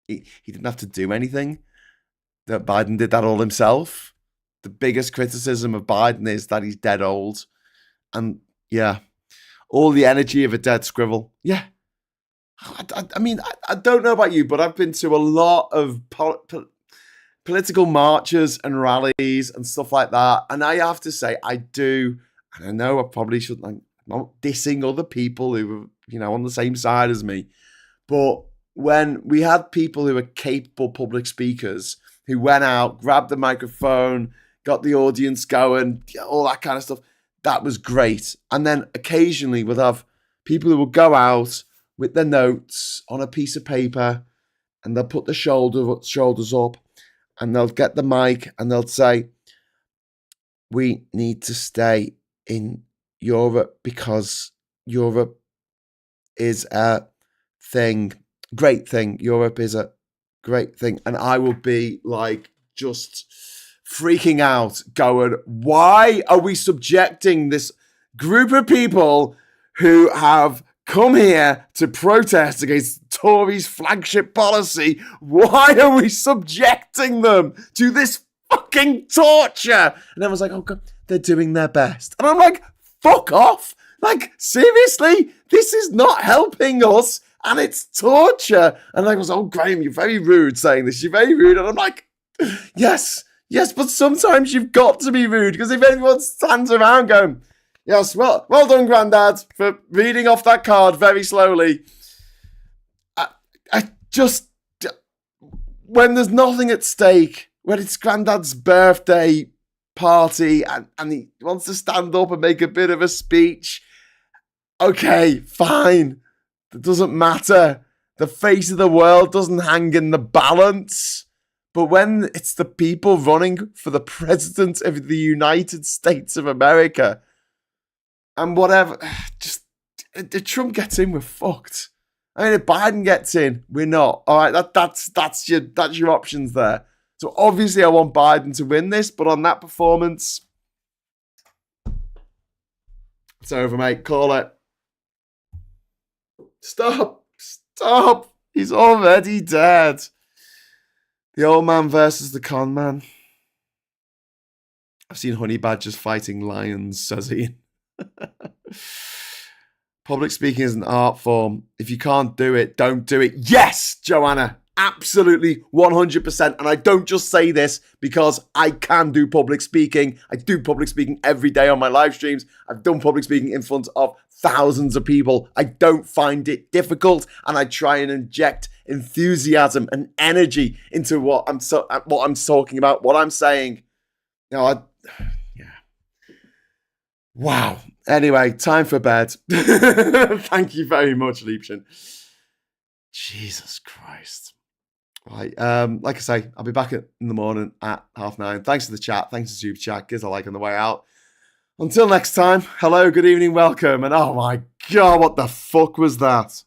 he didn't have to do anything. That Biden did that all himself. The biggest criticism of Biden is that he's dead old. And yeah, all the energy of a dead scribble. Yeah. I mean, I don't know about you, but I've been to a lot of political marches and rallies and stuff like that. And I have to say, I do, and I know I probably shouldn't, I'm not dissing other people who are, you know, on the same side as me. But when we had people who were capable public speakers who went out, grabbed the microphone, got the audience going, all that kind of stuff, that was great. And then occasionally we'll have people who will go out with their notes on a piece of paper and they'll put the shoulders up and they'll get the mic and they'll say, we need to stay in Europe because Europe is a thing, great thing. Europe is a great thing. And I will be like just freaking out, going, why are we subjecting this group of people who have come here to protest against Tory's flagship policy? Why are we subjecting them to this fucking torture? And everyone's like, oh God, they're doing their best. And I'm like, fuck off. Like, seriously, this is not helping us and it's torture. And I was, oh, Graham, you're very rude saying this. You're very rude. And I'm like, yes, but sometimes you've got to be rude because if anyone stands around going, yes, well done, Grandad, for reading off that card very slowly. I just, when there's nothing at stake, when it's Grandad's birthday party and he wants to stand up and make a bit of a speech, okay, fine. It doesn't matter. The face of the world doesn't hang in the balance. But when it's the people running for the president of the United States of America and whatever, just if Trump gets in, we're fucked. I mean, if Biden gets in, we're not. All right, that's your options there. So obviously, I want Biden to win this, but on that performance, it's over, mate. Call it. Stop. He's already dead. The old man versus the con man. I've seen honey badgers fighting lions, says Ian. Public speaking is an art form. If you can't do it, don't do it. Yes, Joanna, absolutely 100%. And I don't just say this because I can do public speaking. I do public speaking every day on my live streams. I've done public speaking in front of thousands of people. I don't find it difficult, and I try and inject enthusiasm and energy into what I'm talking about, what I'm saying. Yeah. Wow. Anyway, time for bed. Thank you very much, Liebchen. Jesus Christ. Right. Like I say, I'll be back in the morning at 9:30. Thanks for the chat. Thanks for the super chat. Give us a like on the way out. Until next time, hello, good evening, welcome. And oh my God, what the fuck was that?